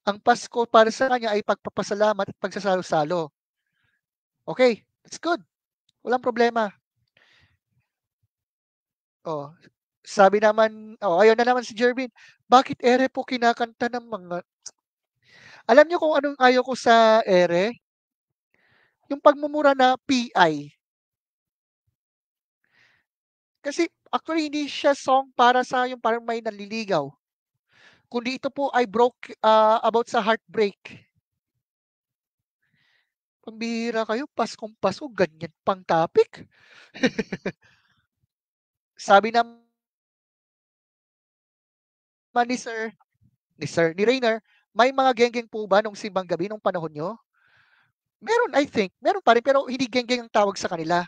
ang Pasko para sa kanya ay pagpapasalamat at pagsasalo-salo. Okay, that's good. Walang problema. Oh, sabi naman, ayun na naman si Jervin, bakit ere po kinakanta ng mga... Alam niyo kung anong ayaw ko sa ere? Yung pagmumura na PI. Kasi actually hindi siya song para sa yung parang may nanliligaw. Kundi ito po ay about sa heartbreak. Pambihira kayo, Paskong Pasko, ganyan pang topic. Sabi naman ni Rainer, May mga geng-geng po ba nung simbang gabi nung panahon niyo? Meron, I think. Meron pa rin pero hindi geng-geng ang tawag sa kanila.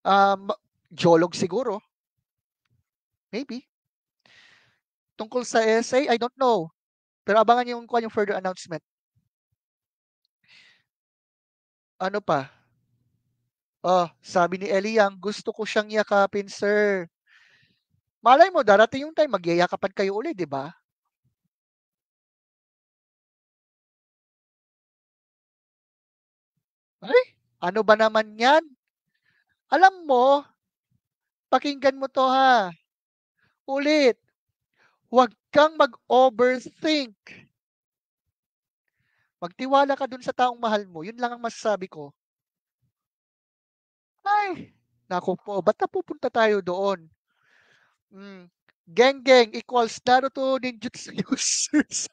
Um, Jolog siguro, maybe. Tungkol sa essay, I don't know. Pero abangan niyo yung further announcement. Ano pa? Oh, sabi ni Ellie Yang, gusto ko siyang yakapin, sir. Malay mo, darating yung time, magyayakapan kayo ulit, di ba? Ay, ano ba naman yan? Alam mo, pakinggan mo to ha. Ulit, huwag kang mag-overthink. Magtiwala ka dun sa taong mahal mo. Yun lang ang masasabi ko. Ay, naku po, ba't napupunta tayo doon? Hmm. Geng-geng equals Naruto Ninjutsu users.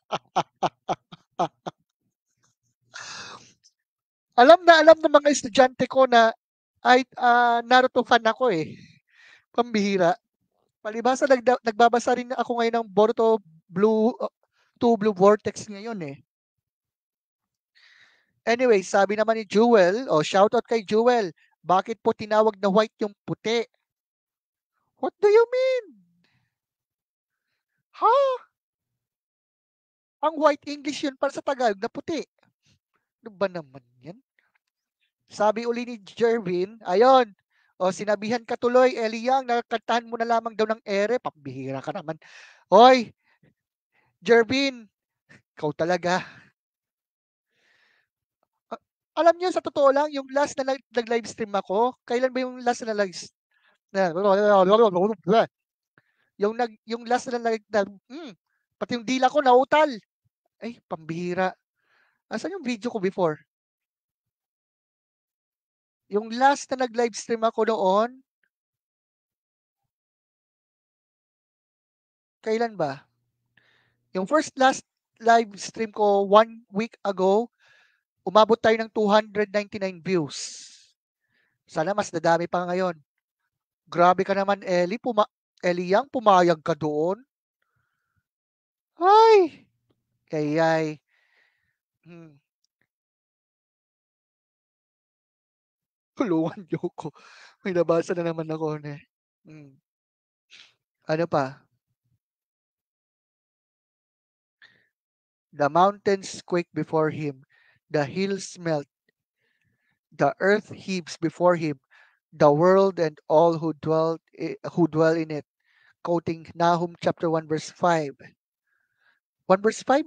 Alam na alam ng mga estudyante ko na ay Naruto fan ako eh. Pambihira. Palibhasa nagbabasa rin ako ngayon ng Boruto Blue 2 Blue Vortex ngayon eh. Anyway, sabi naman ni Jewel, shoutout kay Jewel, bakit po tinawag na white yung puti? What do you mean? Ha? Ang white English yun para sa Tagalog na puti. Ano ba naman yan? Sabi uli ni Jervin, ayun, sinabihan ka tuloy, Eliang, nakakantahan mo na lamang daw ng ere, pambihira ka naman. Hoy, Jervin, ikaw talaga. Ah, alam niyo, sa totoo lang, yung last na nag-live stream ako, kailan ba yung last na na, yung last pati yung dila ko nautal. Ay, pambihira. Asan yung video ko before? Yung last na nag-live stream ako noon, kailan ba? Yung last live stream ko 1 week ago, umabot tayo ng 299 views. Sana mas dadami pa ngayon. Grabe ka naman, Ellie. Ellie Yang, pumayag ka doon. Ay! Kayay. Hmm. Tulungan niyo ko. May nabasa na naman ako na eh. Hmm. Ano pa? The mountains quake before him. The hills melt. The earth heaves before him. The world and all who dwell in it. Quoting Nahum chapter 1 verse 5. 1 verse 5?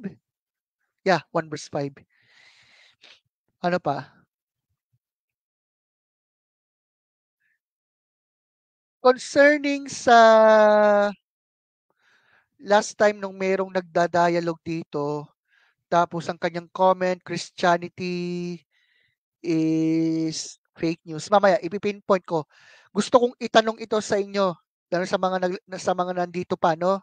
Yeah, 1 verse 5. Ano pa? Concerning sa last time nung merong nagda-dialogue dito, tapos ang kanyang comment, Christianity is fake news. Mamaya, ipipinpoint ko. Gusto kong itanong ito sa inyo, lalo sa mga nandito pa, no?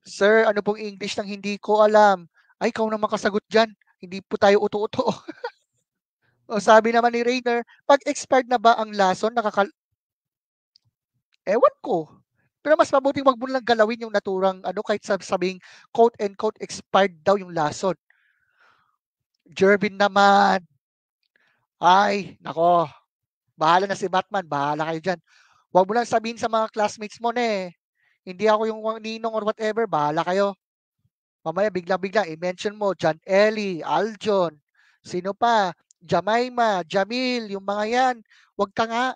Sir, ano pong English ng hindi ko alam? Ay, ikaw na makasagot dyan. Hindi po tayo uto-uto. O sabi naman ni Rainer, pag expired na ba ang lason, ewan ko. Pero mas mabuting wag mo lang galawin yung naturang kahit sabing quote and quote expired daw yung lason. Jervin naman. Ay, nako. Bahala na si Batman. Bahala kayo dyan. Wag mo lang sabihin sa mga classmates mo na eh. Hindi ako yung ninong or whatever. Bahala kayo. Mamaya bigla-bigla i-mention mo John Ellie, Aljon, sino pa? Jemima, Jamil, yung mga yan. Wag ka nga.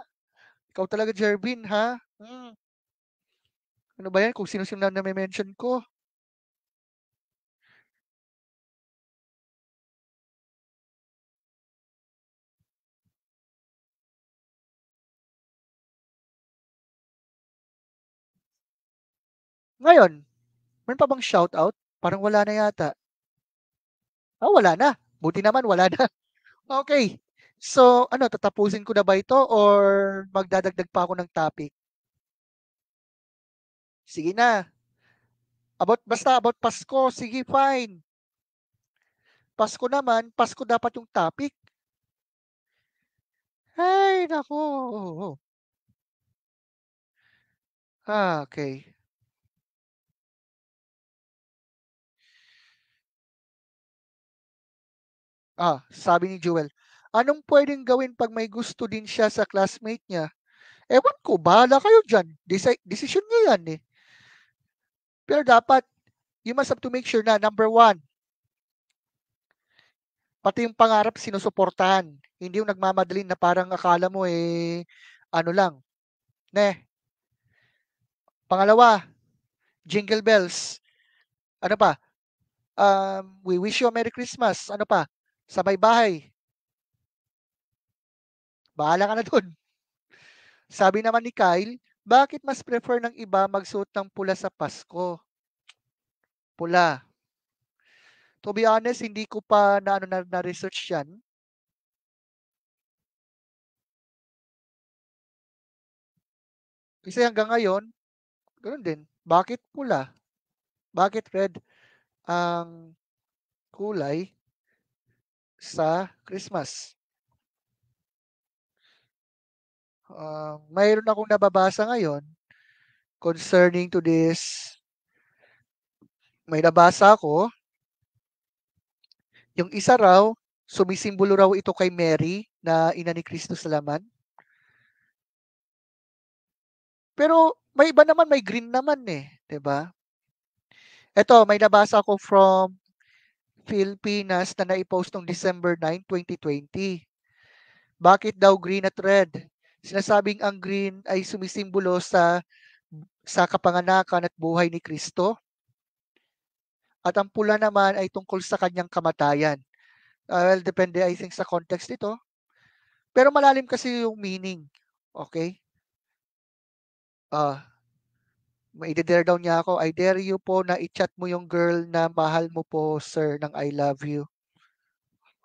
Ikaw talaga, Jervin, ha? Ano ba yan? Kung sino-sino na mention ko. Ngayon, meron pa bang shoutout? Parang wala na yata. Wala na. Buti naman, wala na. Okay. So, tatapusin ko na ba ito or magdadagdag pa ako ng topic? Sige na. Basta about Pasko. Sige, fine. Pasko naman, Pasko dapat yung topic. Ay, nako. Okay. Sabi ni Jewel, anong pwedeng gawin pag may gusto din siya sa classmate niya? Ewan ko, bahala kayo dyan. Decision niya yan eh. Pero dapat, you must have to make sure na, number one, pati yung pangarap sinusuportahan. Hindi yung nagmamadali na parang akala mo ano lang. Ne. Pangalawa, jingle bells. Ano pa? We wish you a Merry Christmas. Ano pa? Sabay bahay. Bahala ka na dun. Sabi naman ni Kyle, bakit mas prefer ng iba magsuot ng pula sa Pasko? Pula. To be honest, hindi ko pa na-research yan. Kasi hanggang ngayon, ganoon din. Bakit pula? Bakit red ang kulay sa Christmas? Mayroon akong nababasa ngayon concerning to this. May nabasa ako, yung isa raw, sumisimbolo raw ito kay Mary na ina ni Kristo sa laman. Pero may iba naman, may green naman eh, 'di ba? Ito, may nabasa ako from Pilipinas na naipost noong December 9, 2020. Bakit daw green at red? Sinasabing ang green ay sumisimbolo sa kapanganakan at buhay ni Kristo. At ang pula naman ay tungkol sa kanyang kamatayan. Well, depende I think sa context nito. Pero malalim kasi yung meaning. Okay? May dare daw niya ako. I dare you po na i-chat mo yung girl na mahal mo po, sir, ng I love you.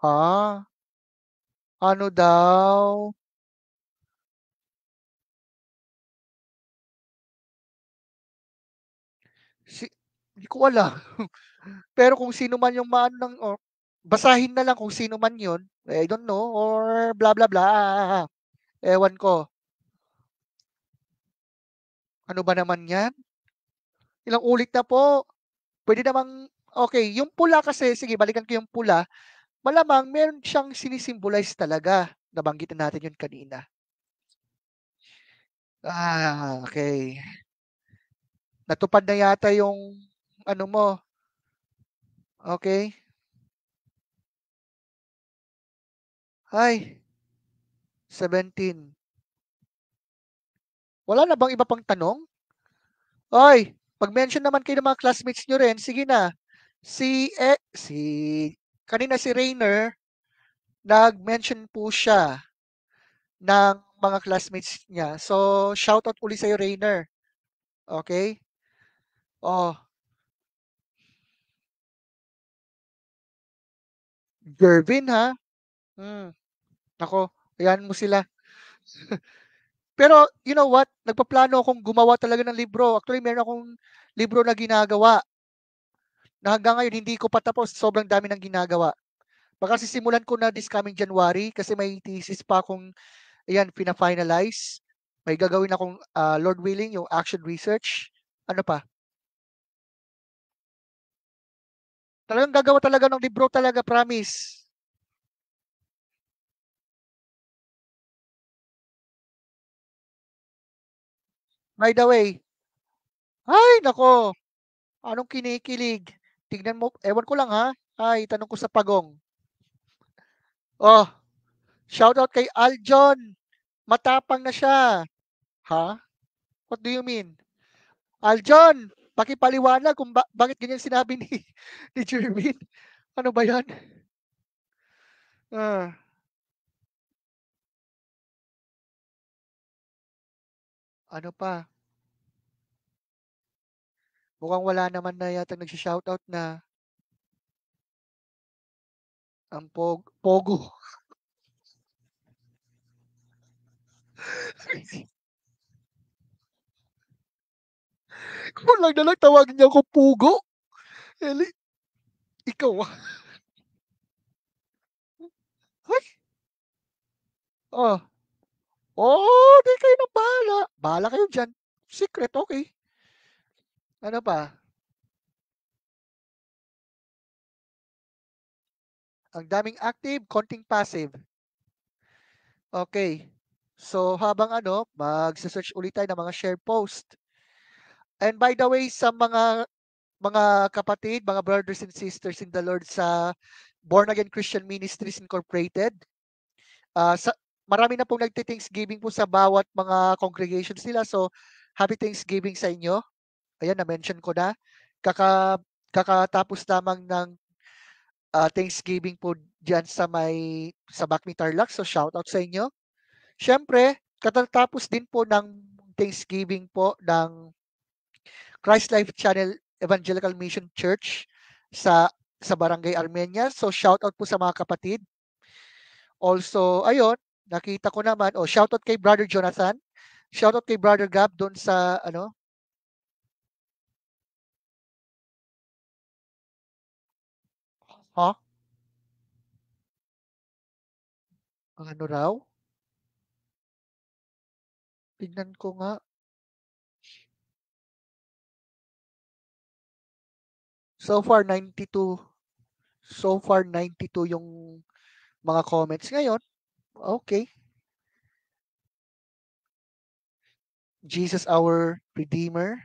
Ha? Ano daw? Hindi ko alam. Pero kung sino man yung maano ng, basahin na lang kung sino man yun. I don't know. Or blah, blah, blah. Ewan ko. Ano ba naman yan? Ilang ulit na po. Pwede namang, okay, yung pula kasi, sige, balikan ko yung pula. Malamang meron siyang sinisimbolize talaga. Nabanggit na natin yun kanina. Okay. Natupad na yata yung ano mo. Okay? Ay, 17. Wala na bang iba pang tanong? Oy, mag-mention naman kayo ng mga classmates nyo rin. Sige na. Si kanina si Rainer, nag-mention po siya ng mga classmates niya. So, shoutout uli sa'yo, Rainer. Okay? Oh, Gervin ha? Hmm. Nako, ayan mo sila. Pero, you know what? Nagpaplano akong gumawa talaga ng libro. Actually, meron akong libro na ginagawa na hanggang ngayon hindi ko pa tapos. Sobrang dami ng ginagawa. Baka sisimulan ko na this coming January kasi may thesis pa akong, ayan, pina-finalize. May gagawin akong, Lord willing, yung action research. Ano pa? Talagang gagawa talaga ng libro talaga, promise. By the way, ay, nako, anong kinikilig? Tignan mo, ewan ko lang ha. Ay, tanong ko sa pagong. Oh, shoutout kay Aljon. Matapang na siya. Ha? What do you mean? Aljon, pakipaliwanag kung bakit ganyan sinabi ni, ni Jervin. Ano ba yan? Ah, ano pa? Mukhang wala naman na yata nagsha-shoutout na ang Pogo. Kung lang na lang tawagin niya ako Pugo. Eli, ikaw ah. Ay, oh. Oh, di kayo na bahala. Bahala kayo dyan. Secret, okay. Ano pa? Ang daming active, konting passive. Okay. So, habang magse-search ulit tayo ng mga share post. And by the way, sa mga kapatid, mga brothers and sisters in the Lord sa Born Again Christian Ministries Incorporated, sa marami na pong nagti-Thanksgiving po sa bawat mga congregations nila. So, happy Thanksgiving sa inyo. Ayan, na-mention ko na. Kaka kakatapos lamang ng Thanksgiving po diyan sa Bacmi Tarlac. So, shout out sa inyo. Siyempre, katatapos din po ng Thanksgiving po ng Christ Life Channel Evangelical Mission Church sa Barangay Armenia. So, shout out po sa mga kapatid. Also, ayun, nakita ko naman, shout out kay Brother Jonathan. Shout out kay Brother Gab doon sa ha? Ang ano raw? Tignan ko nga. So far 92. So far 92 yung mga comments ngayon. Okay. Jesus our Redeemer.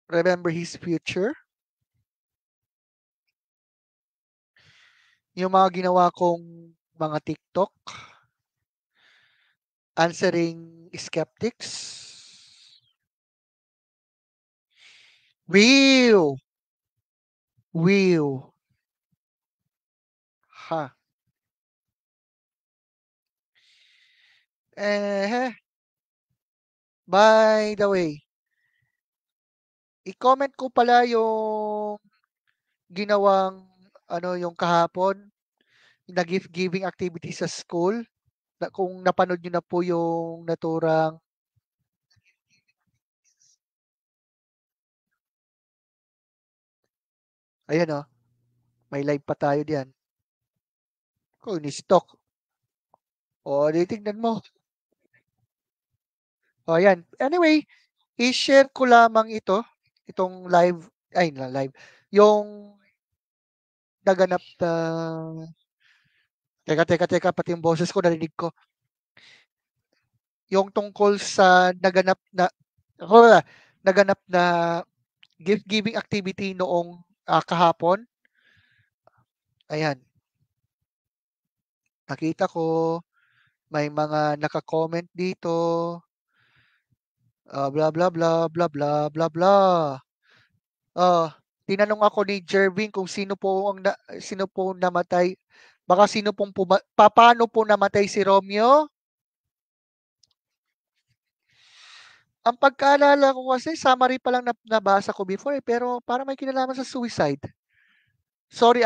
Remember His future. Yung mga ginawa kong mga TikTok. Answering skeptics. Will. Will. Ha. By the way, i-comment ko pala yung ginawang yung kahapon na gift giving activity sa school. Kung napanood niyo na po yung naturang ayan may live pa tayo diyan. Kung ni-stock. Di tignan mo. Ayan. Anyway, i-share ko lamang itong live, ay na live, yung naganap na, teka, pati yung boses ko narinig ko. Yung tungkol sa naganap na gift giving activity noong kahapon. Ayan. Nakita ko may mga naka-comment dito. Blah blah blah blah blah blah blah. Tinanong ako ni Jervin kung sino po namatay. Baka sino pong paano po namatay si Romeo? Ang pagkaalala ko kasi summary pa lang nabasa ko before pero parang may kinalaman sa suicide. Sorry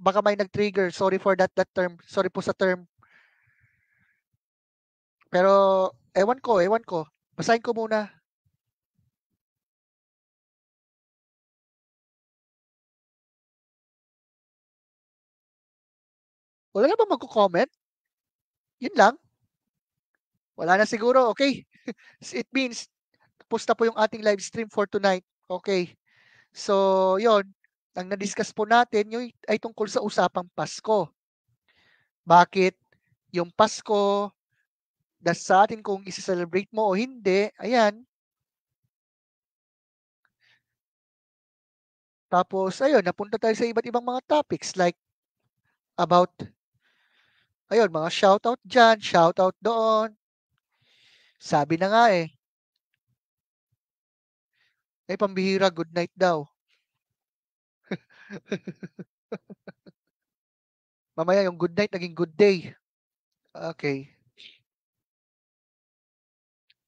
baka may nag-trigger. Sorry for that term. Sorry po sa term. Pero ewan ko. Basahin ko muna. Wala na ba magko-comment? Yun lang. Wala na siguro. Okay. It means tapos na po yung ating live stream for tonight. Okay. So, yon. Ang na-discuss po natin ay tungkol sa usapang Pasko. Bakit yung Pasko, sa atin kung isi-celebrate mo o hindi, ayan. Tapos, ayun, napunta tayo sa iba't ibang mga topics like about, ayun, mga shoutout dyan, shoutout doon. Sabi na nga ay pambihira, good night daw. Mamaya yung good night naging good day. Okay.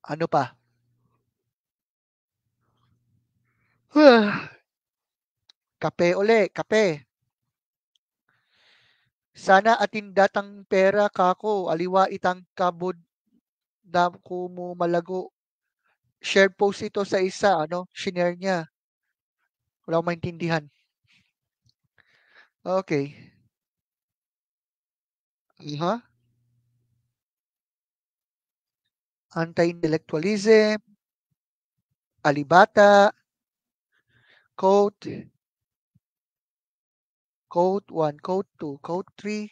Ano pa? Kape uli, kape. Sana atindatang pera kako, aliwa itang kabod na kumo malago. Share post ito sa isa, shinare niya. Wala akong maintindihan. Okay. Uh-huh. Anti-intellectualism, alibata, quote, Code 1, code 2, code 3.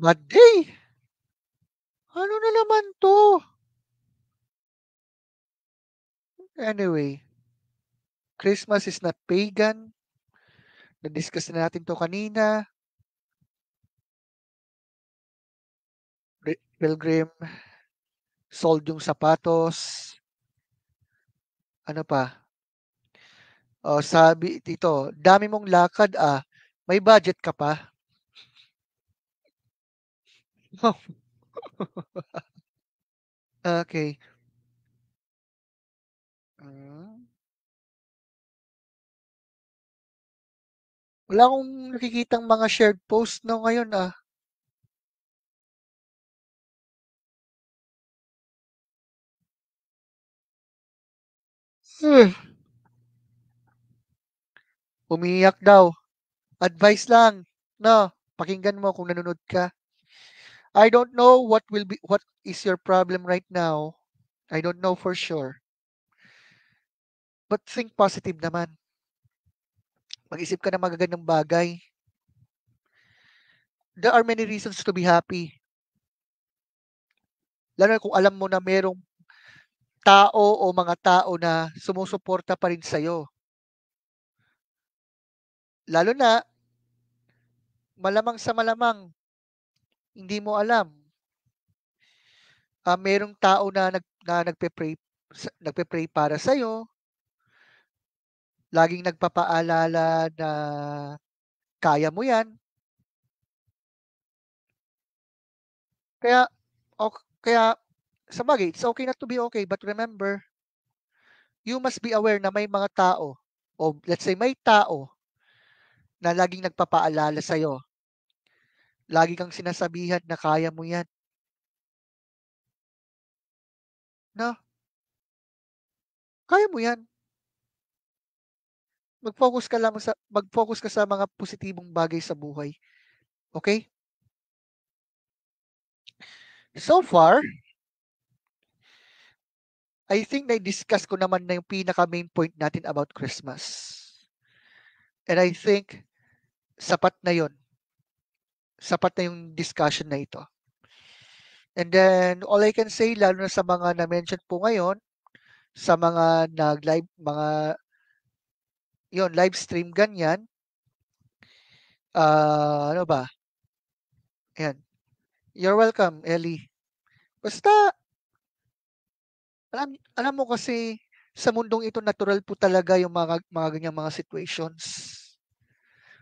Bad day! Ano na naman 'to? Anyway, Christmas is not pagan. Na-discuss na natin 'to kanina. Pilgrim, sold yung sapatos. Ano pa? Oh, sabi dito, dami mong lakad ah. May budget ka pa? Okay. Hmm. Wala akong nakikitang mga shared post no ngayon ah. Hmm. Umiiyak daw. Advice lang. No, pakinggan mo kung nanonood ka. I don't know what is your problem right now. I don't know for sure. But think positive naman. Mag-isip ka ng magagandang bagay. There are many reasons to be happy. Lalo na kung alam mo na merong tao o mga tao na sumusuporta pa rin sa'yo. Lalo na, malamang sa malamang, hindi mo alam, merong tao na nagpe-pray para sa'yo, laging nagpapaalala na kaya mo yan. Kaya, kaya, sabagay, it's okay not to be okay, but remember, you must be aware na may mga tao, o let's say may tao na laging nagpapaalala sa'yo. Lagi kang sinasabihan na kaya mo yan. No, kaya mo yan. Mag-focus ka sa mga positibong bagay sa buhay. Okay? So far, I think na-discuss ko naman na yung pinaka main point natin about Christmas. And I think sapat na yon. Sapat na yung discussion na ito. And then all I can say lalo na sa mga na-mention po ngayon, sa mga nag-live mga yon live stream ganyan, ano ba? Ayan. You're welcome, Ellie. Basta alam mo kasi sa mundong ito natural po talaga yung mga ganyang mga situations.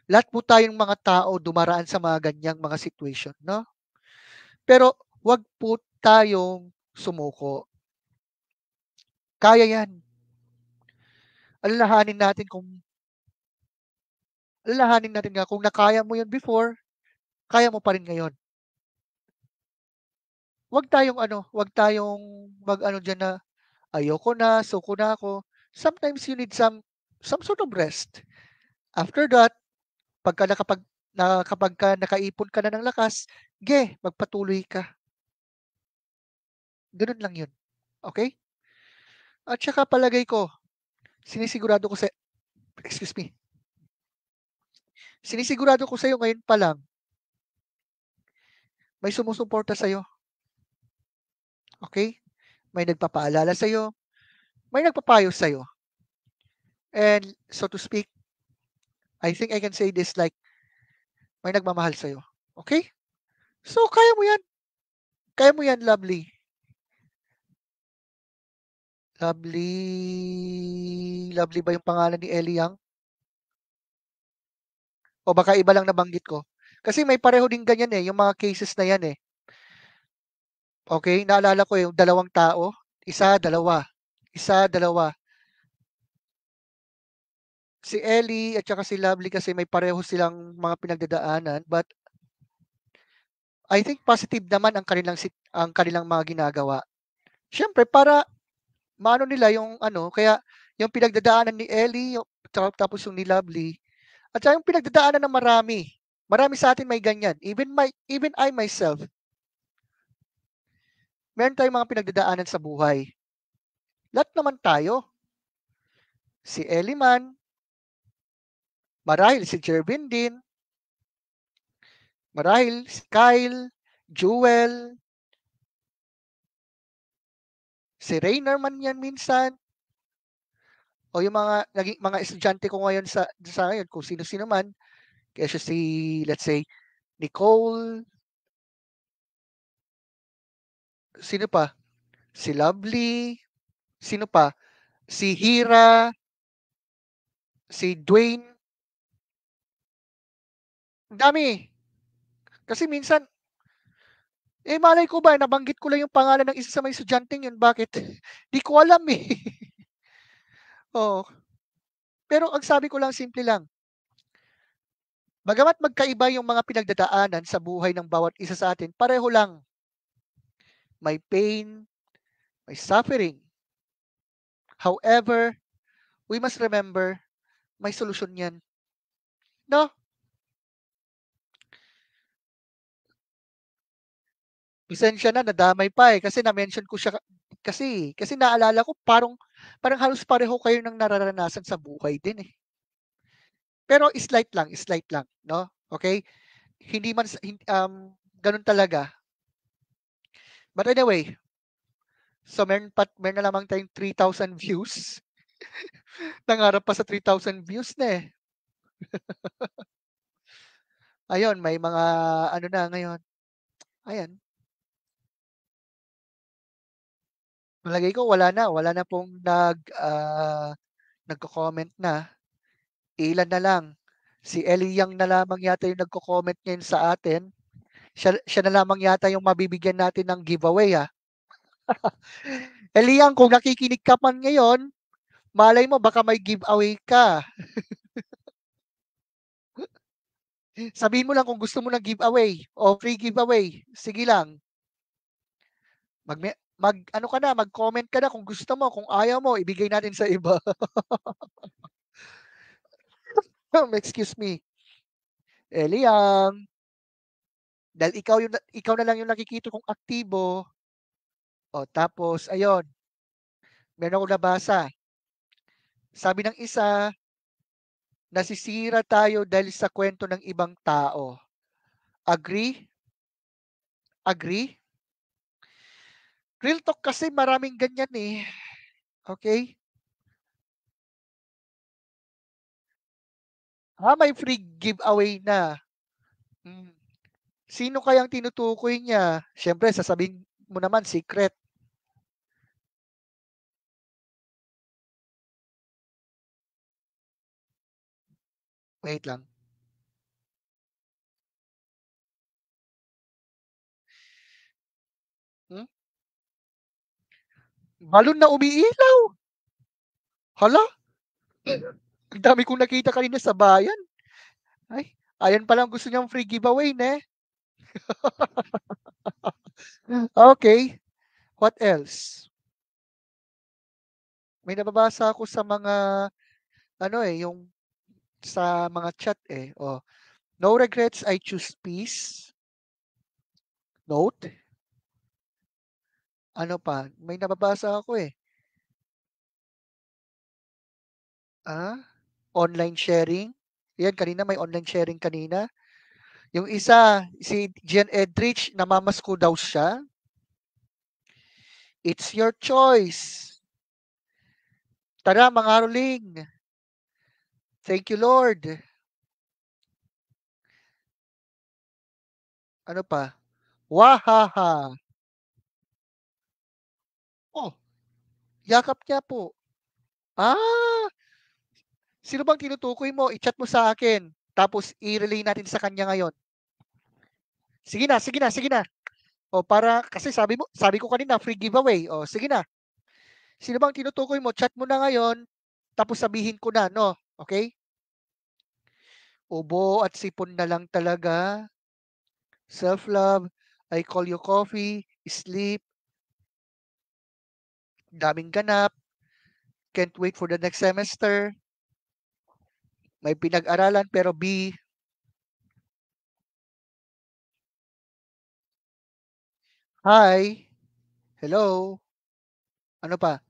Lahat po tayong mga tao dumaraan sa mga ganyang mga situation, no? Pero wag po tayong sumuko. Kaya 'yan. Alalahanin natin kung alalahanin natin nga kung nakaya mo 'yun before, kaya mo pa rin ngayon. Wag tayong mag-ano diyan na, "Ayoko na, suko na ako." Sometimes you need some sort of rest. After that, pagka kapagka nakaipon ka na ng lakas, magpatuloy ka. Gano'n lang 'yun, okey? At saka palagay ko, sinisigurado ko sa excuse me, sinisigurado ko sa'yo ngayon pa lang, may sumusuporta sa'yo, okey? May nagpapaalala sa'yo, may nagpapayo sa'yo. And so to speak, I think I can say this like, may nagmamahal sa'yo, okey? So kaya mo 'yan, lovely. Lovely ba yung pangalan ni Ellie Yang? O baka iba lang nabanggit ko? Kasi may pareho din ganyan, eh, yung mga cases na 'yan, eh. Okey, naalala ko yung dalawang tao, isa, dalawa, isa, dalawa. Si Ellie at saka si Lovely kasi may pareho silang mga pinagdadaanan, but I think positive naman ang kanilang mga ginagawa. Siyempre para maano nila yung ano, kaya yung pinagdadaanan ni Ellie, tapos yung ni Lovely, at saka yung pinagdadaanan ng marami. Marami sa atin may ganyan, even I myself. Meron tayong mga pinagdadaanan sa buhay. Lahat naman tayo. Si Ellie man, marahil si Jervin din, marahil si Kyle, Jewel, si Rainer man yan minsan, o yung mga naging mga estudyante ko ngayon sa ngayon, kung sino-sino man, kaya si, let's say, Nicole, sino pa? Si Lovely, sino pa? Si Hira, si Dwayne, ang dami. Kasi minsan, malay ko ba, nabanggit ko lang yung pangalan ng isa sa mga estudyanteng yun, bakit? Di ko alam eh. Oo. Pero ang sabi ko lang, simple lang. Bagamat magkaiba yung mga pinagdadaanan sa buhay ng bawat isa sa atin, pareho lang. May pain, may suffering. However, we must remember, may solusyon yan. No? Pasensya na, nadamay pa eh. Kasi na-mention ko siya kasi naalala ko parang halos pareho kayo ng nararanasan sa buhay din eh. Pero slight lang, no? Okay? Hindi man ganun talaga. But anyway, so meron na lamang tayong 3,000 views. Nangarap pa sa 3,000 views na eh. Ayun, may mga ano na ngayon. Ayan. Malagay ko wala na pong nagko-comment na. Ilan na lang. Si Ellie Yang na lamang yata yung nagko-comment ngayon sa atin. Siya na lamang yata yung mabibigyan natin ng giveaway ah. Ellie Yang, kung nakikinig ka man ngayon, malay mo baka may giveaway ka. Sabihin mo lang kung gusto mo ng giveaway o free giveaway. Sige lang. Ano ka na, mag-comment ka na kung gusto mo, kung ayaw mo, ibigay natin sa iba. Excuse me. Eliang, dahil ikaw na lang yung nakikita kong aktibo. O tapos ayun, meron akong nabasa. Sabi ng isa, nasisira tayo dahil sa kwento ng ibang tao. Agree? Agree? Real talk kasi maraming ganyan eh. Okay? May free giveaway na. Hmm. Sino kayang tinutukoy niya? Siyempre, sasabihin mo naman, secret. Wait lang. Hmm? Balon na umiilaw. Hala? Ang dami kong nakita kanina sa bayan. Ay, ayan palang gusto niyang free giveaway, ne? Okay. What else? May nababasa ako sa mga, yung sa mga chat eh. Oh, no regrets, I choose peace. Note. Ano pa? May nababasa ako eh. Ah, online sharing. Yan, kanina may online sharing kanina. Yung isa, si Jen Edrich, namamasko daw siya. It's your choice. Tara, mga Roling. Thank you, Lord. Ano pa? Wahaha. Oh, yakap niya po. Ah, sino bang tinutukoy mo? I-chat mo sa akin. Tapos i-relay natin sa kanya ngayon. Sige na, sige na, sige na. O para kasi sabi ko kanina free giveaway. O sige na. Sino bang tinutukoy mo? Chat mo na ngayon. Tapos sabihin ko na, no? Okay? Ubo at sipon na lang talaga. Self-love. I call you coffee. Sleep. Daming ganap. Can't wait for the next semester. May pinag-aralan pero B. Hi. Hello? Ano pa?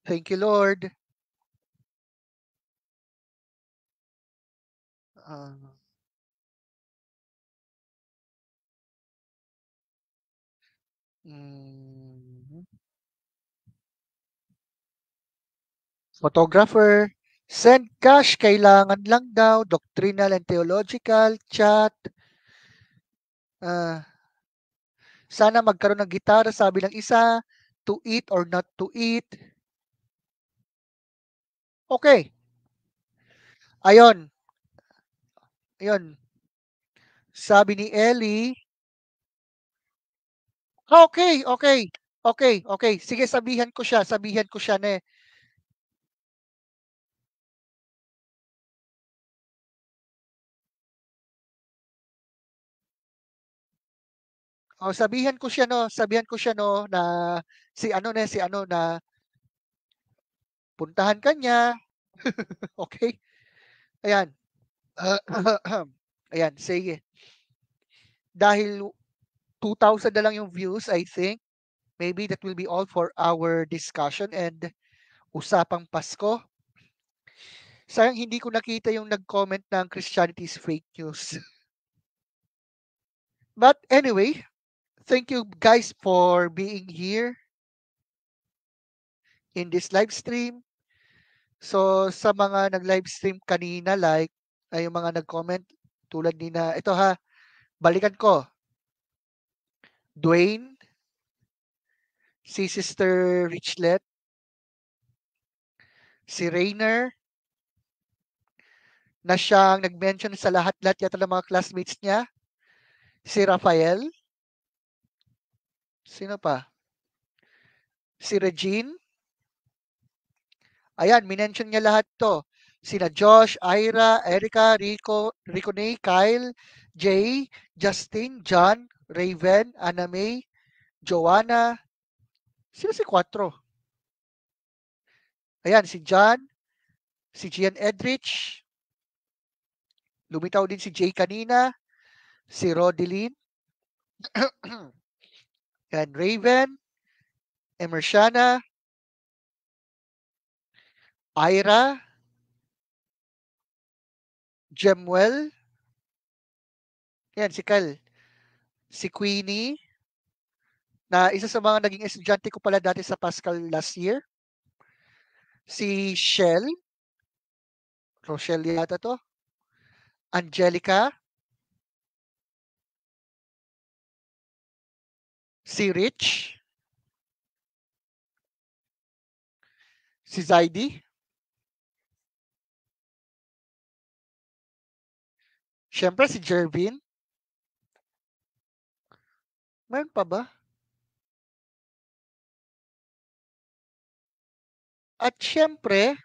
Thank you, Lord. Ah, mm, photographer. Send cash, kailangan lang daw. Doctrinal and theological. Chat. Ah, sana magkaroon ng gitara, sabi ng isa. To eat or not to eat. Okay. Ayon. Ayun. Sabi ni Ellie. Okay, okay. Okay, okay. Sige, sabihan ko siya. Sabihan ko siya ne. Oh, sabihan ko siya no. Sabihan ko siya no na si ano na puntahan ka niya. Okay? Ayan. Ayan, sige. Dahil 2,000 na lang yung views, I think. Maybe that will be all for our discussion and usapang Pasko. Sayang hindi ko nakita yung nag-comment ng Christianity is fake news. But anyway, thank you guys for being here in this live stream. So sa mga nag-live stream kanina like ay yung mga nag-comment tulad ni na ito ha, balikan ko. Dwayne, si Sister Richlet, si Rainer, na siyang nag-mention sa lahat-lahat yata ng mga classmates niya. Si Rafael, sino pa? Si Regine. Ayan, minention niya lahat to. Sina Josh, Ira, Erica, Rico Nay, Kyle, Jay, Justin, John, Raven, Anna May, Joanna. Sino si Quattro? Ayan, si John, si Gian Edrich. Lumitaw din si Jay kanina. Si Rodeline. Ayan, Raven, Emershana, Ira, Jemuel. Ayan, si Kyle. Si Queenie, na isa sa mga naging estudyante ko pala dati sa Pascal last year. Si Shell, Rochelle yata to. Angelica, si Rich, si Zaidi, syempre si Jervin. Meron pa ba? At syempre,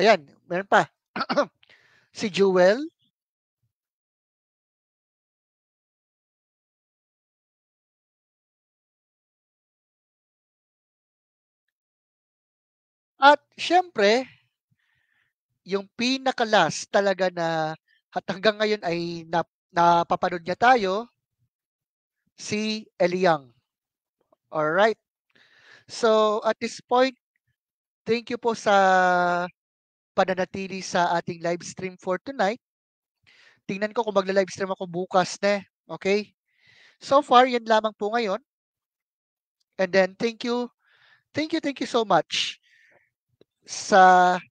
ayan, meron pa. Si Jewel, at syempre, yung pinaka-last talaga na at hanggang ngayon ay napapanood niya tayo, si Eliang. Alright. So, at this point, thank you po sa pananatili sa ating live stream for tonight. Tingnan ko kung magla-live stream ako bukas na. Okay? So far, yan lamang po ngayon. And then, thank you so much sa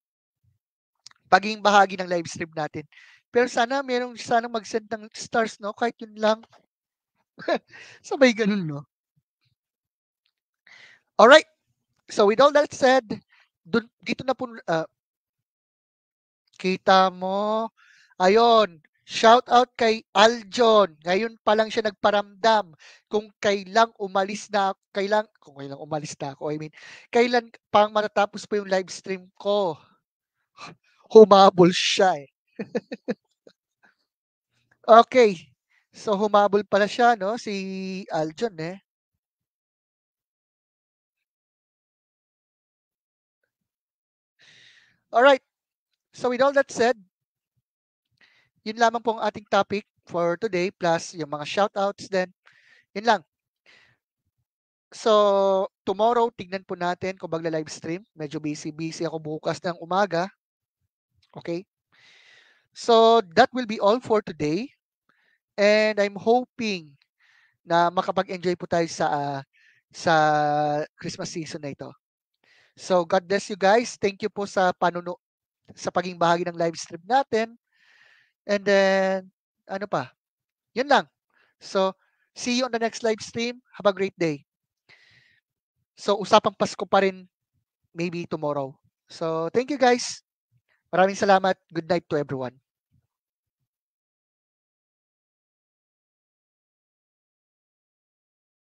pagiging bahagi ng live stream natin. Pero sana merong sana mag-send ng stars, no? Kahit yun lang. Sabay ganun, no? Alright. So with all that said, dito na po, kita mo. Ayon, shout out kay Aljon. Ngayon pa lang siya nagparamdam kung kailang umalis na ako. I mean, kailan pang matatapos pa yung live stream ko. Humabol siya eh. Okay. So humabol pala siya, no? Si Aljon eh. Alright. So with all that said, yun lamang po ang ating topic for today plus yung mga shoutouts then. Yun lang. So, tomorrow, tignan po natin kung magla-live stream. Medyo busy ako bukas ng umaga. Okay? So, that will be all for today. And I'm hoping na makapag-enjoy po tayo sa Christmas season na ito. So, God bless you guys. Thank you po sa sa paging bahagi ng live stream natin. And then, ano pa? Yun lang. So, see you on the next live stream. Have a great day. So, usapang Pasko pa rin maybe tomorrow. So, thank you guys. Maraming salamat. Good night to everyone.